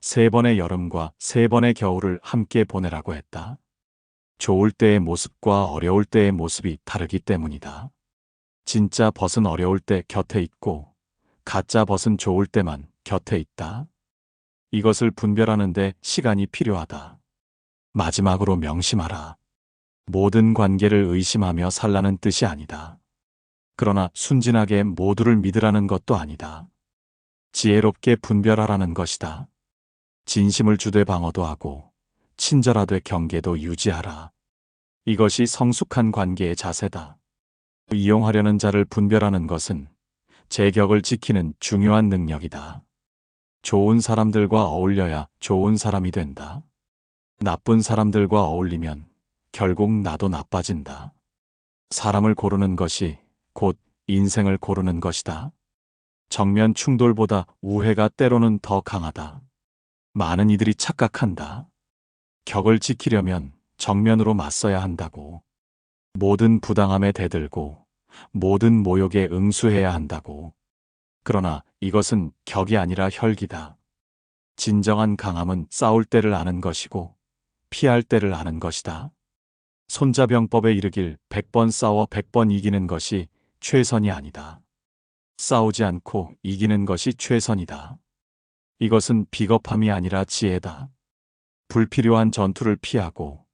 S1: 3번의 여름과 3번의 겨울을 함께 보내라고 했다. 좋을 때의 모습과 어려울 때의 모습이 다르기 때문이다. 진짜 벗은 어려울 때 곁에 있고 가짜 벗은 좋을 때만 곁에 있다. 이것을 분별하는데 시간이 필요하다. 마지막으로 명심하라. 모든 관계를 의심하며 살라는 뜻이 아니다. 그러나 순진하게 모두를 믿으라는 것도 아니다. 지혜롭게 분별하라는 것이다. 진심을 주되 방어도 하고 친절하되 경계도 유지하라. 이것이 성숙한 관계의 자세다. 이용하려는 자를 분별하는 것은 제격을 지키는 중요한 능력이다. 좋은 사람들과 어울려야 좋은 사람이 된다. 나쁜 사람들과 어울리면 결국 나도 나빠진다. 사람을 고르는 것이 곧 인생을 고르는 것이다. 정면 충돌보다 우회가 때로는 더 강하다. 많은 이들이 착각한다. 격을 지키려면 정면으로 맞서야 한다고. 모든 부당함에 대들고 모든 모욕에 응수해야 한다고. 그러나 이것은 격이 아니라 혈기다. 진정한 강함은 싸울 때를 아는 것이고 피할 때를 아는 것이다. 손자병법에 이르길 100번 싸워 100번 이기는 것이 최선이 아니다. 싸우지 않고 이기는 것이 최선이다. 이것은 비겁함이 아니라 지혜다. 불필요한 전투를 피하고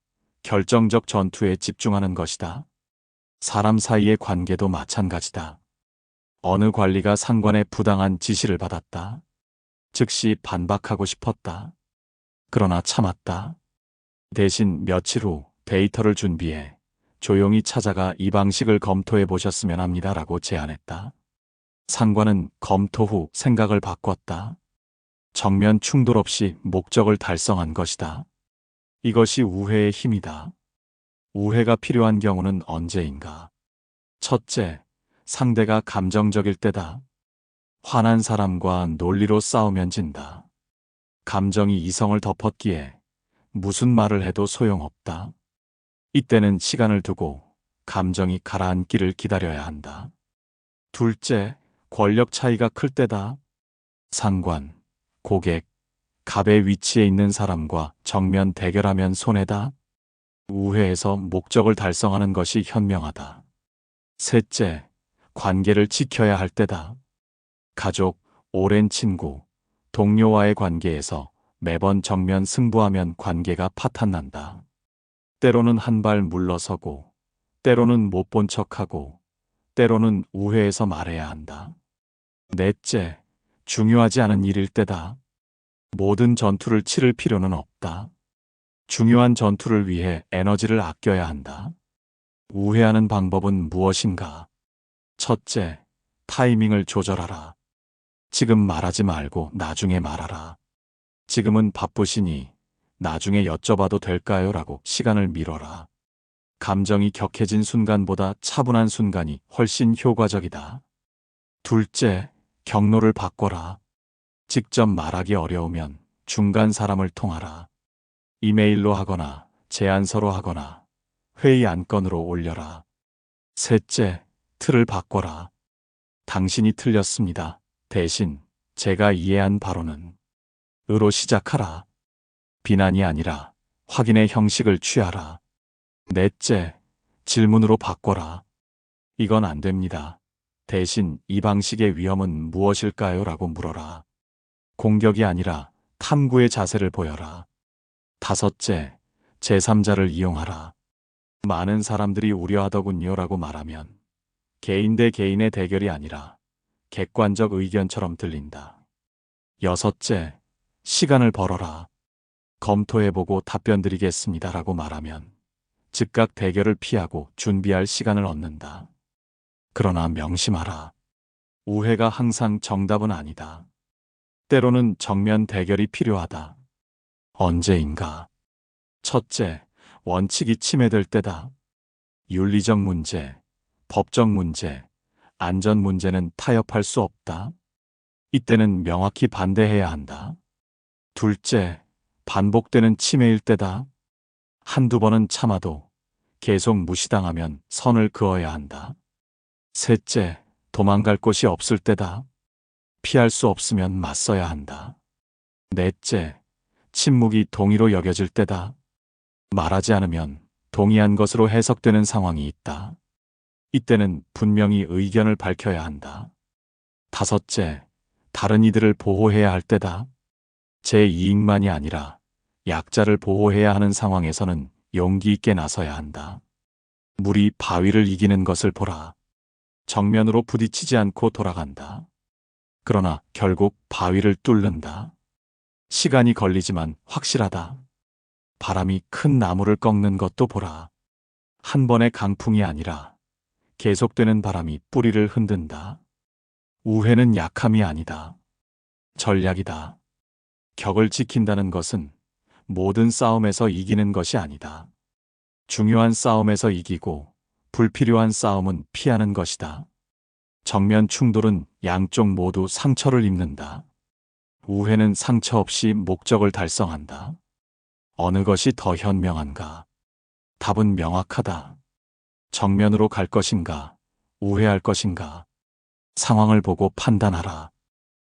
S1: 결정적 전투에 집중하는 것이다. 사람 사이의 관계도 마찬가지다. 어느 관리가 상관의 부당한 지시를 받았다. 즉시 반박하고 싶었다. 그러나 참았다. 대신 며칠 후 데이터를 준비해 조용히 찾아가 이 방식을 검토해 보셨으면 합니다라고 제안했다. 상관은 검토 후 생각을 바꿨다. 정면 충돌 없이 목적을 달성한 것이다. 이것이 우회의 힘이다. 우회가 필요한 경우는 언제인가? 첫째, 상대가 감정적일 때다. 화난 사람과 논리로 싸우면 진다. 감정이 이성을 덮었기에 무슨 말을 해도 소용없다. 이때는 시간을 두고 감정이 가라앉기를 기다려야 한다. 둘째, 권력 차이가 클 때다. 상관, 고객, 갑의 위치에 있는 사람과 정면 대결하면 손해다. 우회에서 목적을 달성하는 것이 현명하다. 셋째, 관계를 지켜야 할 때다. 가족, 오랜 친구, 동료와의 관계에서 매번 정면 승부하면 관계가 파탄난다. 때로는 한 발 물러서고, 때로는 못 본 척하고, 때로는 우회해서 말해야 한다. 넷째, 중요하지 않은 일일 때다. 모든 전투를 치를 필요는 없다. 중요한 전투를 위해 에너지를 아껴야 한다. 우회하는 방법은 무엇인가? 첫째, 타이밍을 조절하라. 지금 말하지 말고 나중에 말하라. 지금은 바쁘시니 나중에 여쭤봐도 될까요? 라고 시간을 미뤄라. 감정이 격해진 순간보다 차분한 순간이 훨씬 효과적이다. 둘째, 경로를 바꿔라. 직접 말하기 어려우면 중간 사람을 통하라. 이메일로 하거나 제안서로 하거나 회의 안건으로 올려라. 셋째, 틀을 바꿔라. 당신이 틀렸습니다. 대신 제가 이해한 바로는 으로 시작하라. 비난이 아니라 확인의 형식을 취하라. 넷째, 질문으로 바꿔라. 이건 안 됩니다. 대신 이 방식의 위험은 무엇일까요? 라고 물어라. 공격이 아니라 탐구의 자세를 보여라. 다섯째, 제3자를 이용하라. 많은 사람들이 우려하더군요 라고 말하면 개인 대 개인의 대결이 아니라 객관적 의견처럼 들린다. 여섯째, 시간을 벌어라. 검토해보고 답변 드리겠습니다 라고 말하면 즉각 대결을 피하고 준비할 시간을 얻는다. 그러나 명심하라. 우회가 항상 정답은 아니다. 때로는 정면 대결이 필요하다. 언제인가? 첫째, 원칙이 침해될 때다. 윤리적 문제, 법적 문제, 안전 문제는 타협할 수 없다. 이때는 명확히 반대해야 한다. 둘째, 반복되는 침해일 때다. 한두 번은 참아도 계속 무시당하면 선을 그어야 한다. 셋째, 도망갈 곳이 없을 때다. 피할 수 없으면 맞서야 한다. 넷째, 침묵이 동의로 여겨질 때다. 말하지 않으면 동의한 것으로 해석되는 상황이 있다. 이때는 분명히 의견을 밝혀야 한다. 다섯째, 다른 이들을 보호해야 할 때다. 제 이익만이 아니라 약자를 보호해야 하는 상황에서는 용기 있게 나서야 한다. 물이 바위를 이기는 것을 보라. 정면으로 부딪히지 않고 돌아간다. 그러나 결국 바위를 뚫는다. 시간이 걸리지만 확실하다. 바람이 큰 나무를 꺾는 것도 보라. 한 번의 강풍이 아니라 계속되는 바람이 뿌리를 흔든다. 우회는 약함이 아니다. 전략이다. 격을 지킨다는 것은 모든 싸움에서 이기는 것이 아니다. 중요한 싸움에서 이기고 불필요한 싸움은 피하는 것이다. 정면 충돌은 양쪽 모두 상처를 입는다. 우회는 상처 없이 목적을 달성한다. 어느 것이 더 현명한가? 답은 명확하다. 정면으로 갈 것인가? 우회할 것인가? 상황을 보고 판단하라.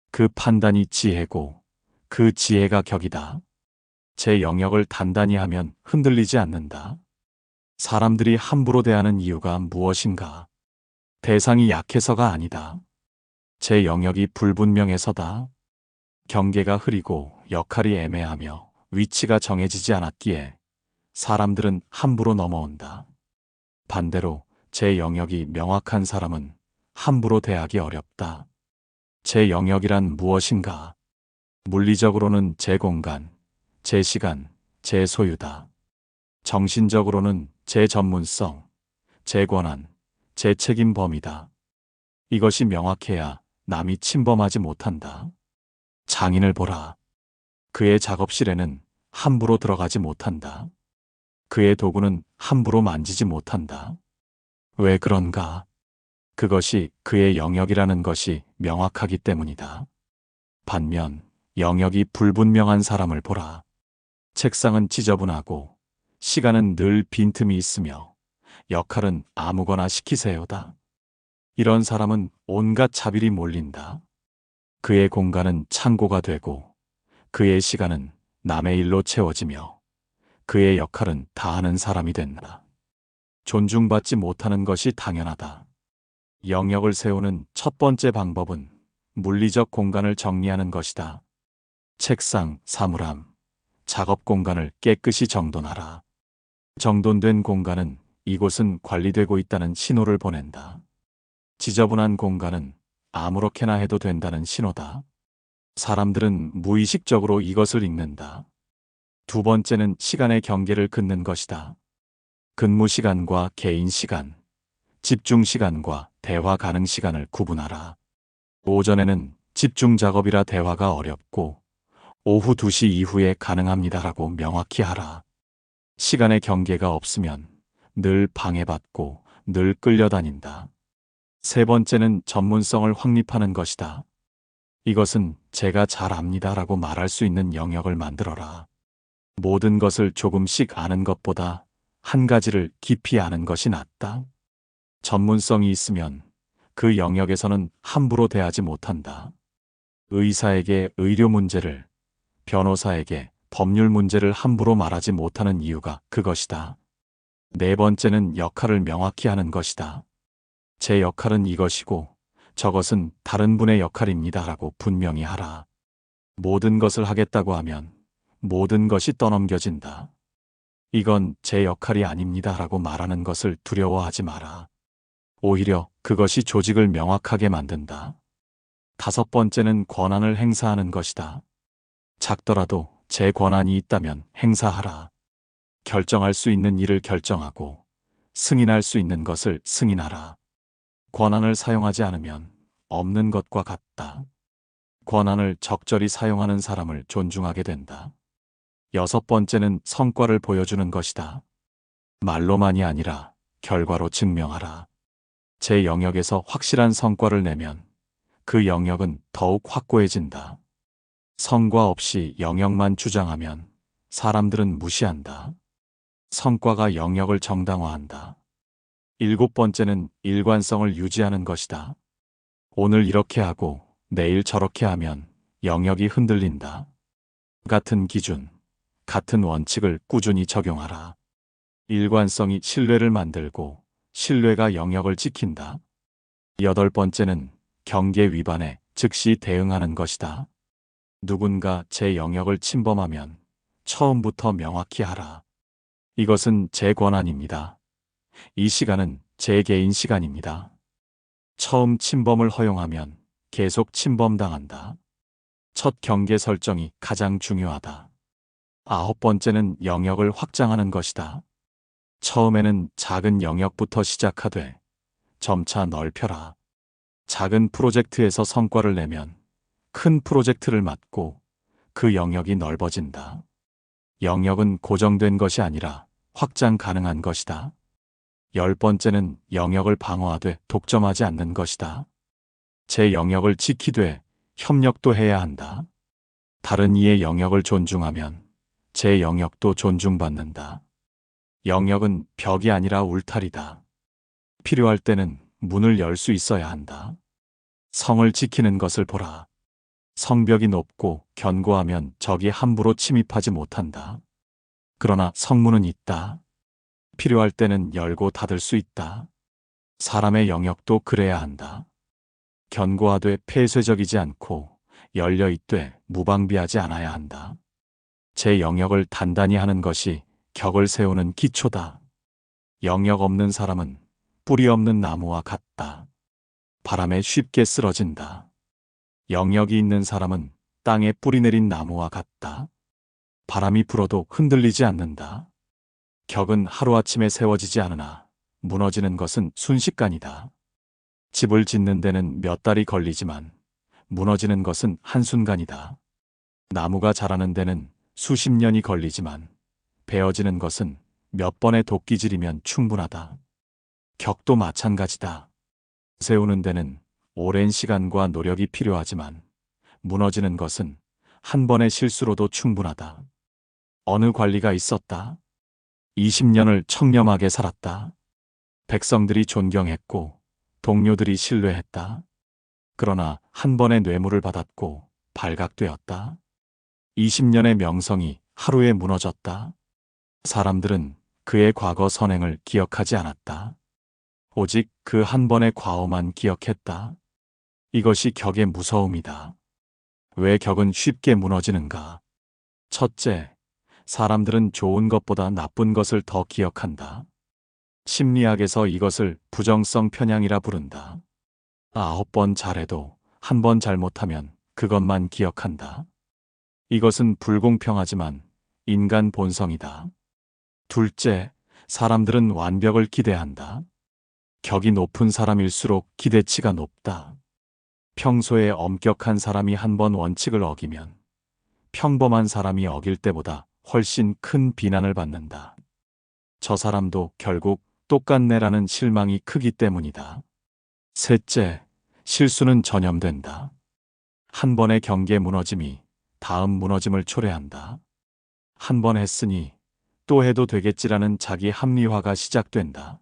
S1: 그 판단이 지혜고 그 지혜가 격이다. 제 영역을 단단히 하면 흔들리지 않는다. 사람들이 함부로 대하는 이유가 무엇인가? 대상이 약해서가 아니다. 제 영역이 불분명해서다. 경계가 흐리고 역할이 애매하며 위치가 정해지지 않았기에 사람들은 함부로 넘어온다. 반대로 제 영역이 명확한 사람은 함부로 대하기 어렵다. 제 영역이란 무엇인가? 물리적으로는 제 공간, 제 시간, 제 소유다. 정신적으로는 제 전문성, 제 권한, 제 책임 범위다. 이것이 명확해야 남이 침범하지 못한다. 장인을 보라. 그의 작업실에는 함부로 들어가지 못한다. 그의 도구는 함부로 만지지 못한다. 왜 그런가? 그것이 그의 영역이라는 것이 명확하기 때문이다. 반면 영역이 불분명한 사람을 보라. 책상은 지저분하고 시간은 늘 빈틈이 있으며 역할은 아무거나 시키세요다. 이런 사람은 온갖 자비리 몰린다. 그의 공간은 창고가 되고 그의 시간은 남의 일로 채워지며 그의 역할은 다하는 사람이 된다. 존중받지 못하는 것이 당연하다. 영역을 세우는 첫 번째 방법은 물리적 공간을 정리하는 것이다. 책상, 사물함, 작업 공간을 깨끗이 정돈하라. 정돈된 공간은 이곳은 관리되고 있다는 신호를 보낸다. 지저분한 공간은 아무렇게나 해도 된다는 신호다. 사람들은 무의식적으로 이것을 읽는다. 두 번째는 시간의 경계를 긋는 것이다. 근무 시간과 개인 시간, 집중 시간과 대화 가능 시간을 구분하라. 오전에는 집중 작업이라 대화가 어렵고 오후 2시 이후에 가능합니다라고 명확히 하라. 시간의 경계가 없으면 늘 방해받고 늘 끌려다닌다. 세 번째는 전문성을 확립하는 것이다. 이것은 제가 잘 압니다라고 말할 수 있는 영역을 만들어라. 모든 것을 조금씩 아는 것보다 한 가지를 깊이 아는 것이 낫다. 전문성이 있으면 그 영역에서는 함부로 대하지 못한다. 의사에게 의료 문제를, 변호사에게 법률 문제를 함부로 말하지 못하는 이유가 그것이다. 네 번째는 역할을 명확히 하는 것이다. 제 역할은 이것이고 저것은 다른 분의 역할입니다라고 분명히 하라. 모든 것을 하겠다고 하면 모든 것이 떠넘겨진다. 이건 제 역할이 아닙니다라고 말하는 것을 두려워하지 마라. 오히려 그것이 조직을 명확하게 만든다. 다섯 번째는 권한을 행사하는 것이다. 작더라도 제 권한이 있다면 행사하라. 결정할 수 있는 일을 결정하고 승인할 수 있는 것을 승인하라. 권한을 사용하지 않으면 없는 것과 같다. 권한을 적절히 사용하는 사람을 존중하게 된다. 여섯 번째는 성과를 보여주는 것이다. 말로만이 아니라 결과로 증명하라. 제 영역에서 확실한 성과를 내면 그 영역은 더욱 확고해진다. 성과 없이 영역만 주장하면 사람들은 무시한다. 성과가 영역을 정당화한다. 일곱 번째는 일관성을 유지하는 것이다. 오늘 이렇게 하고 내일 저렇게 하면 영역이 흔들린다. 같은 기준, 같은 원칙을 꾸준히 적용하라. 일관성이 신뢰를 만들고 신뢰가 영역을 지킨다. 여덟 번째는 경계 위반에 즉시 대응하는 것이다. 누군가 제 영역을 침범하면 처음부터 명확히 하라. 이것은 제 권한입니다. 이 시간은 제 개인 시간입니다. 처음 침범을 허용하면 계속 침범당한다. 첫 경계 설정이 가장 중요하다. 아홉 번째는 영역을 확장하는 것이다. 처음에는 작은 영역부터 시작하되 점차 넓혀라. 작은 프로젝트에서 성과를 내면 큰 프로젝트를 맡고 그 영역이 넓어진다. 영역은 고정된 것이 아니라 확장 가능한 것이다. 열 번째는 영역을 방어하되 독점하지 않는 것이다. 제 영역을 지키되 협력도 해야 한다. 다른 이의 영역을 존중하면 제 영역도 존중받는다. 영역은 벽이 아니라 울타리다. 필요할 때는 문을 열 수 있어야 한다. 성을 지키는 것을 보라. 성벽이 높고 견고하면 적이 함부로 침입하지 못한다. 그러나 성문은 있다. 필요할 때는 열고 닫을 수 있다. 사람의 영역도 그래야 한다. 견고하되 폐쇄적이지 않고 열려있되 무방비하지 않아야 한다. 제 영역을 단단히 하는 것이 격을 세우는 기초다. 영역 없는 사람은 뿌리 없는 나무와 같다. 바람에 쉽게 쓰러진다. 영역이 있는 사람은 땅에 뿌리 내린 나무와 같다. 바람이 불어도 흔들리지 않는다. 격은 하루아침에 세워지지 않으나 무너지는 것은 순식간이다. 집을 짓는 데는 몇 달이 걸리지만 무너지는 것은 한순간이다. 나무가 자라는 데는 수십 년이 걸리지만 베어지는 것은 몇 번의 도끼질이면 충분하다. 격도 마찬가지다. 세우는 데는 오랜 시간과 노력이 필요하지만 무너지는 것은 한 번의 실수로도 충분하다. 어느 관리가 있었다. 20년을 청렴하게 살았다. 백성들이 존경했고 동료들이 신뢰했다. 그러나 한 번의 뇌물을 받았고 발각되었다. 20년의 명성이 하루에 무너졌다. 사람들은 그의 과거 선행을 기억하지 않았다. 오직 그 한 번의 과오만 기억했다. 이것이 격의 무서움이다. 왜 격은 쉽게 무너지는가? 첫째, 사람들은 좋은 것보다 나쁜 것을 더 기억한다. 심리학에서 이것을 부정성 편향이라 부른다. 9번 잘해도 한 번 잘못하면 그것만 기억한다. 이것은 불공평하지만 인간 본성이다. 둘째, 사람들은 완벽을 기대한다. 격이 높은 사람일수록 기대치가 높다. 평소에 엄격한 사람이 한 번 원칙을 어기면 평범한 사람이 어길 때보다 훨씬 큰 비난을 받는다. 저 사람도 결국 똑같네라는 실망이 크기 때문이다. 셋째, 실수는 전염된다. 한 번의 경계 무너짐이 다음 무너짐을 초래한다. 한 번 했으니 또 해도 되겠지라는 자기 합리화가 시작된다.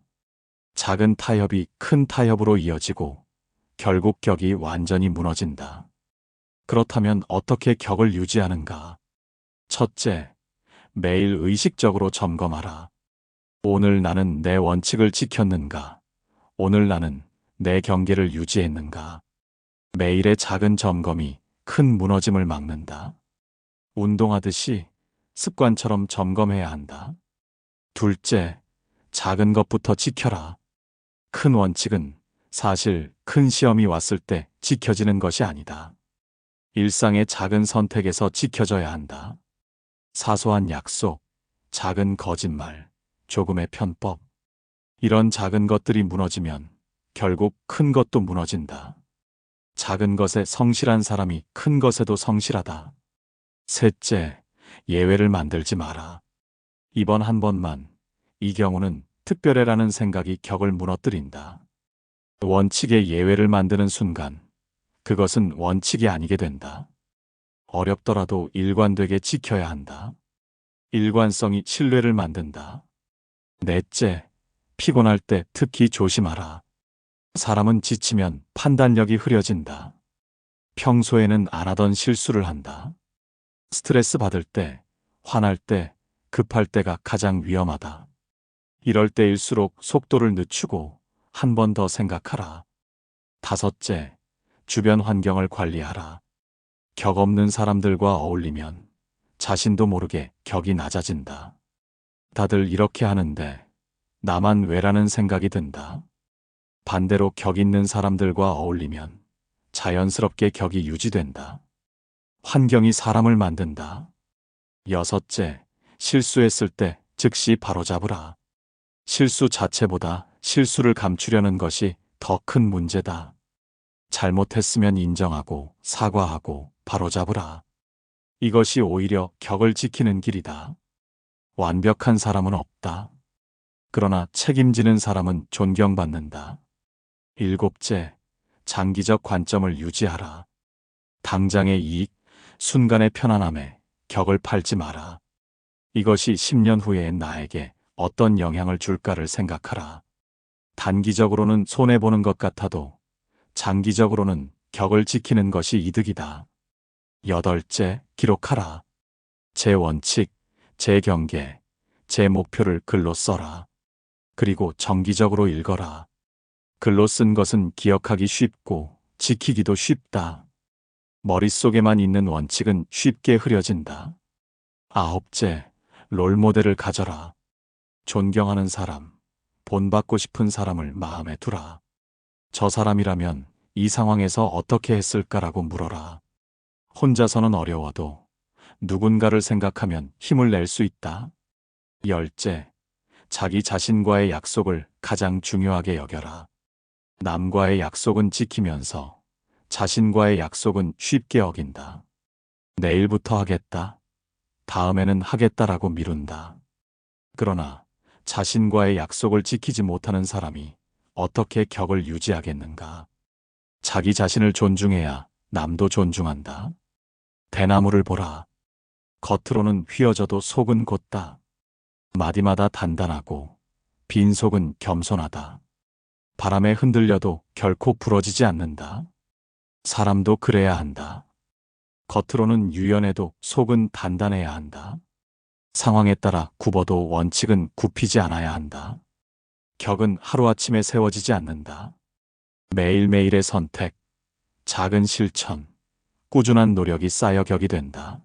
S1: 작은 타협이 큰 타협으로 이어지고 결국 격이 완전히 무너진다. 그렇다면 어떻게 격을 유지하는가? 첫째, 매일 의식적으로 점검하라. 오늘 나는 내 원칙을 지켰는가? 오늘 나는 내 경계를 유지했는가? 매일의 작은 점검이 큰 무너짐을 막는다. 운동하듯이 습관처럼 점검해야 한다. 둘째, 작은 것부터 지켜라. 큰 원칙은 사실 큰 시험이 왔을 때 지켜지는 것이 아니다. 일상의 작은 선택에서 지켜져야 한다. 사소한 약속, 작은 거짓말, 조금의 편법. 이런 작은 것들이 무너지면 결국 큰 것도 무너진다. 작은 것에 성실한 사람이 큰 것에도 성실하다. 셋째, 예외를 만들지 마라. 이번 한 번만, 이 경우는 특별해라는 생각이 격을 무너뜨린다. 원칙에 예외를 만드는 순간, 그것은 원칙이 아니게 된다. 어렵더라도 일관되게 지켜야 한다. 일관성이 신뢰를 만든다. 넷째, 피곤할 때 특히 조심하라. 사람은 지치면 판단력이 흐려진다. 평소에는 안 하던 실수를 한다. 스트레스 받을 때, 화날 때, 급할 때가 가장 위험하다. 이럴 때일수록 속도를 늦추고 한 번 더 생각하라. 다섯째, 주변 환경을 관리하라. 격 없는 사람들과 어울리면 자신도 모르게 격이 낮아진다. 다들 이렇게 하는데 나만 왜라는 생각이 든다. 반대로 격 있는 사람들과 어울리면 자연스럽게 격이 유지된다. 환경이 사람을 만든다. 여섯째, 실수했을 때 즉시 바로잡으라. 실수 자체보다 실수를 감추려는 것이 더 큰 문제다. 잘못했으면 인정하고 사과하고 바로잡으라. 이것이 오히려 격을 지키는 길이다. 완벽한 사람은 없다. 그러나 책임지는 사람은 존경받는다. 일곱째, 장기적 관점을 유지하라. 당장의 이익, 순간의 편안함에 격을 팔지 마라. 이것이 10년 후에 나에게 어떤 영향을 줄까를 생각하라. 단기적으로는 손해보는 것 같아도 장기적으로는 격을 지키는 것이 이득이다. 여덟째, 기록하라. 제 원칙, 제 경계, 제 목표를 글로 써라. 그리고 정기적으로 읽어라. 글로 쓴 것은 기억하기 쉽고 지키기도 쉽다. 머릿속에만 있는 원칙은 쉽게 흐려진다. 아홉째, 롤모델을 가져라. 존경하는 사람, 본받고 싶은 사람을 마음에 두라. 저 사람이라면 이 상황에서 어떻게 했을까라고 물어라. 혼자서는 어려워도 누군가를 생각하면 힘을 낼 수 있다. 열째, 자기 자신과의 약속을 가장 중요하게 여겨라. 남과의 약속은 지키면서 자신과의 약속은 쉽게 어긴다. 내일부터 하겠다. 다음에는 하겠다라고 미룬다. 그러나 자신과의 약속을 지키지 못하는 사람이 어떻게 격을 유지하겠는가? 자기 자신을 존중해야 남도 존중한다. 대나무를 보라. 겉으로는 휘어져도 속은 곧다. 마디마다 단단하고 빈 속은 겸손하다. 바람에 흔들려도 결코 부러지지 않는다. 사람도 그래야 한다. 겉으로는 유연해도 속은 단단해야 한다. 상황에 따라 굽어도 원칙은 굽히지 않아야 한다. 격은 하루아침에 세워지지 않는다. 매일매일의 선택, 작은 실천, 꾸준한 노력이 쌓여 격이 된다.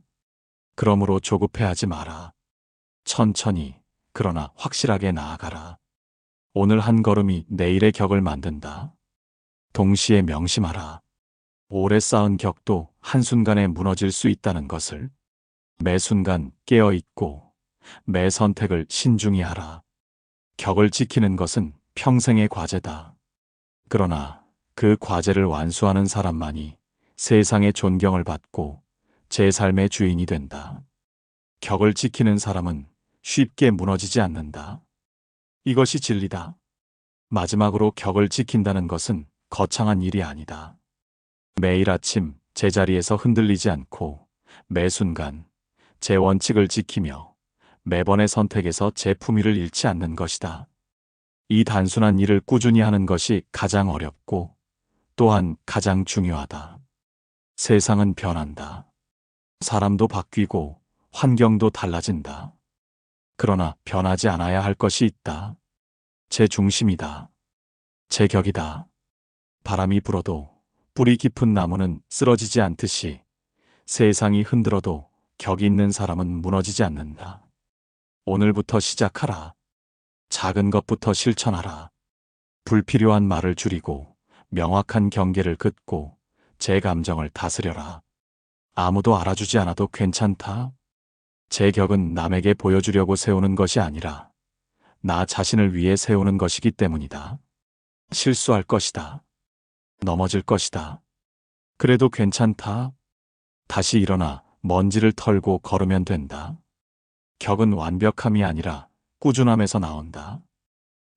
S1: 그러므로 조급해하지 마라. 천천히, 그러나 확실하게 나아가라. 오늘 한 걸음이 내일의 격을 만든다. 동시에 명심하라. 오래 쌓은 격도 한순간에 무너질 수 있다는 것을. 매 순간 깨어있고 매 선택을 신중히 하라. 격을 지키는 것은 평생의 과제다. 그러나 그 과제를 완수하는 사람만이 세상의 존경을 받고 제 삶의 주인이 된다. 격을 지키는 사람은 쉽게 무너지지 않는다. 이것이 진리다. 마지막으로 격을 지킨다는 것은 거창한 일이 아니다. 매일 아침 제자리에서 흔들리지 않고 매 순간 제 원칙을 지키며 매번의 선택에서 제 품위를 잃지 않는 것이다. 이 단순한 일을 꾸준히 하는 것이 가장 어렵고 또한 가장 중요하다. 세상은 변한다. 사람도 바뀌고 환경도 달라진다. 그러나 변하지 않아야 할 것이 있다. 제 중심이다. 제 격이다. 바람이 불어도 뿌리 깊은 나무는 쓰러지지 않듯이 세상이 흔들어도 격 있는 사람은 무너지지 않는다. 오늘부터 시작하라. 작은 것부터 실천하라. 불필요한 말을 줄이고 명확한 경계를 긋고 제 감정을 다스려라. 아무도 알아주지 않아도 괜찮다. 제 격은 남에게 보여주려고 세우는 것이 아니라 나 자신을 위해 세우는 것이기 때문이다. 실수할 것이다. 넘어질 것이다. 그래도 괜찮다. 다시 일어나 먼지를 털고 걸으면 된다. 격은 완벽함이 아니라 꾸준함에서 나온다.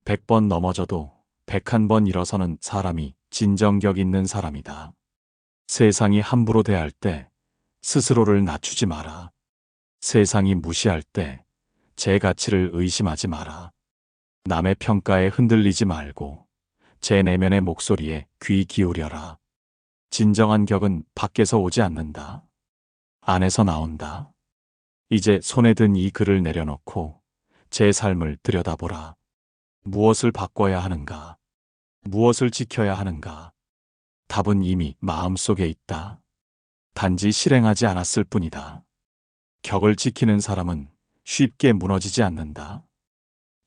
S1: 100번 넘어져도 101번 일어서는 사람이 진정격 있는 사람이다. 세상이 함부로 대할 때 스스로를 낮추지 마라. 세상이 무시할 때 제 가치를 의심하지 마라. 남의 평가에 흔들리지 말고 제 내면의 목소리에 귀 기울여라. 진정한 격은 밖에서 오지 않는다. 안에서 나온다. 이제 손에 든 이 글을 내려놓고 제 삶을 들여다보라. 무엇을 바꿔야 하는가? 무엇을 지켜야 하는가? 답은 이미 마음속에 있다. 단지 실행하지 않았을 뿐이다. 격을 지키는 사람은 쉽게 무너지지 않는다.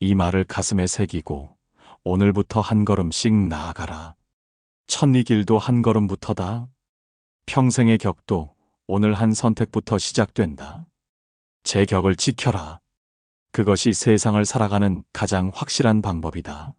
S1: 이 말을 가슴에 새기고 오늘부터 한 걸음씩 나아가라. 천리 길도 한 걸음부터다. 평생의 격도 오늘 한 선택부터 시작된다. 제 격을 지켜라. 그것이 세상을 살아가는 가장 확실한 방법이다.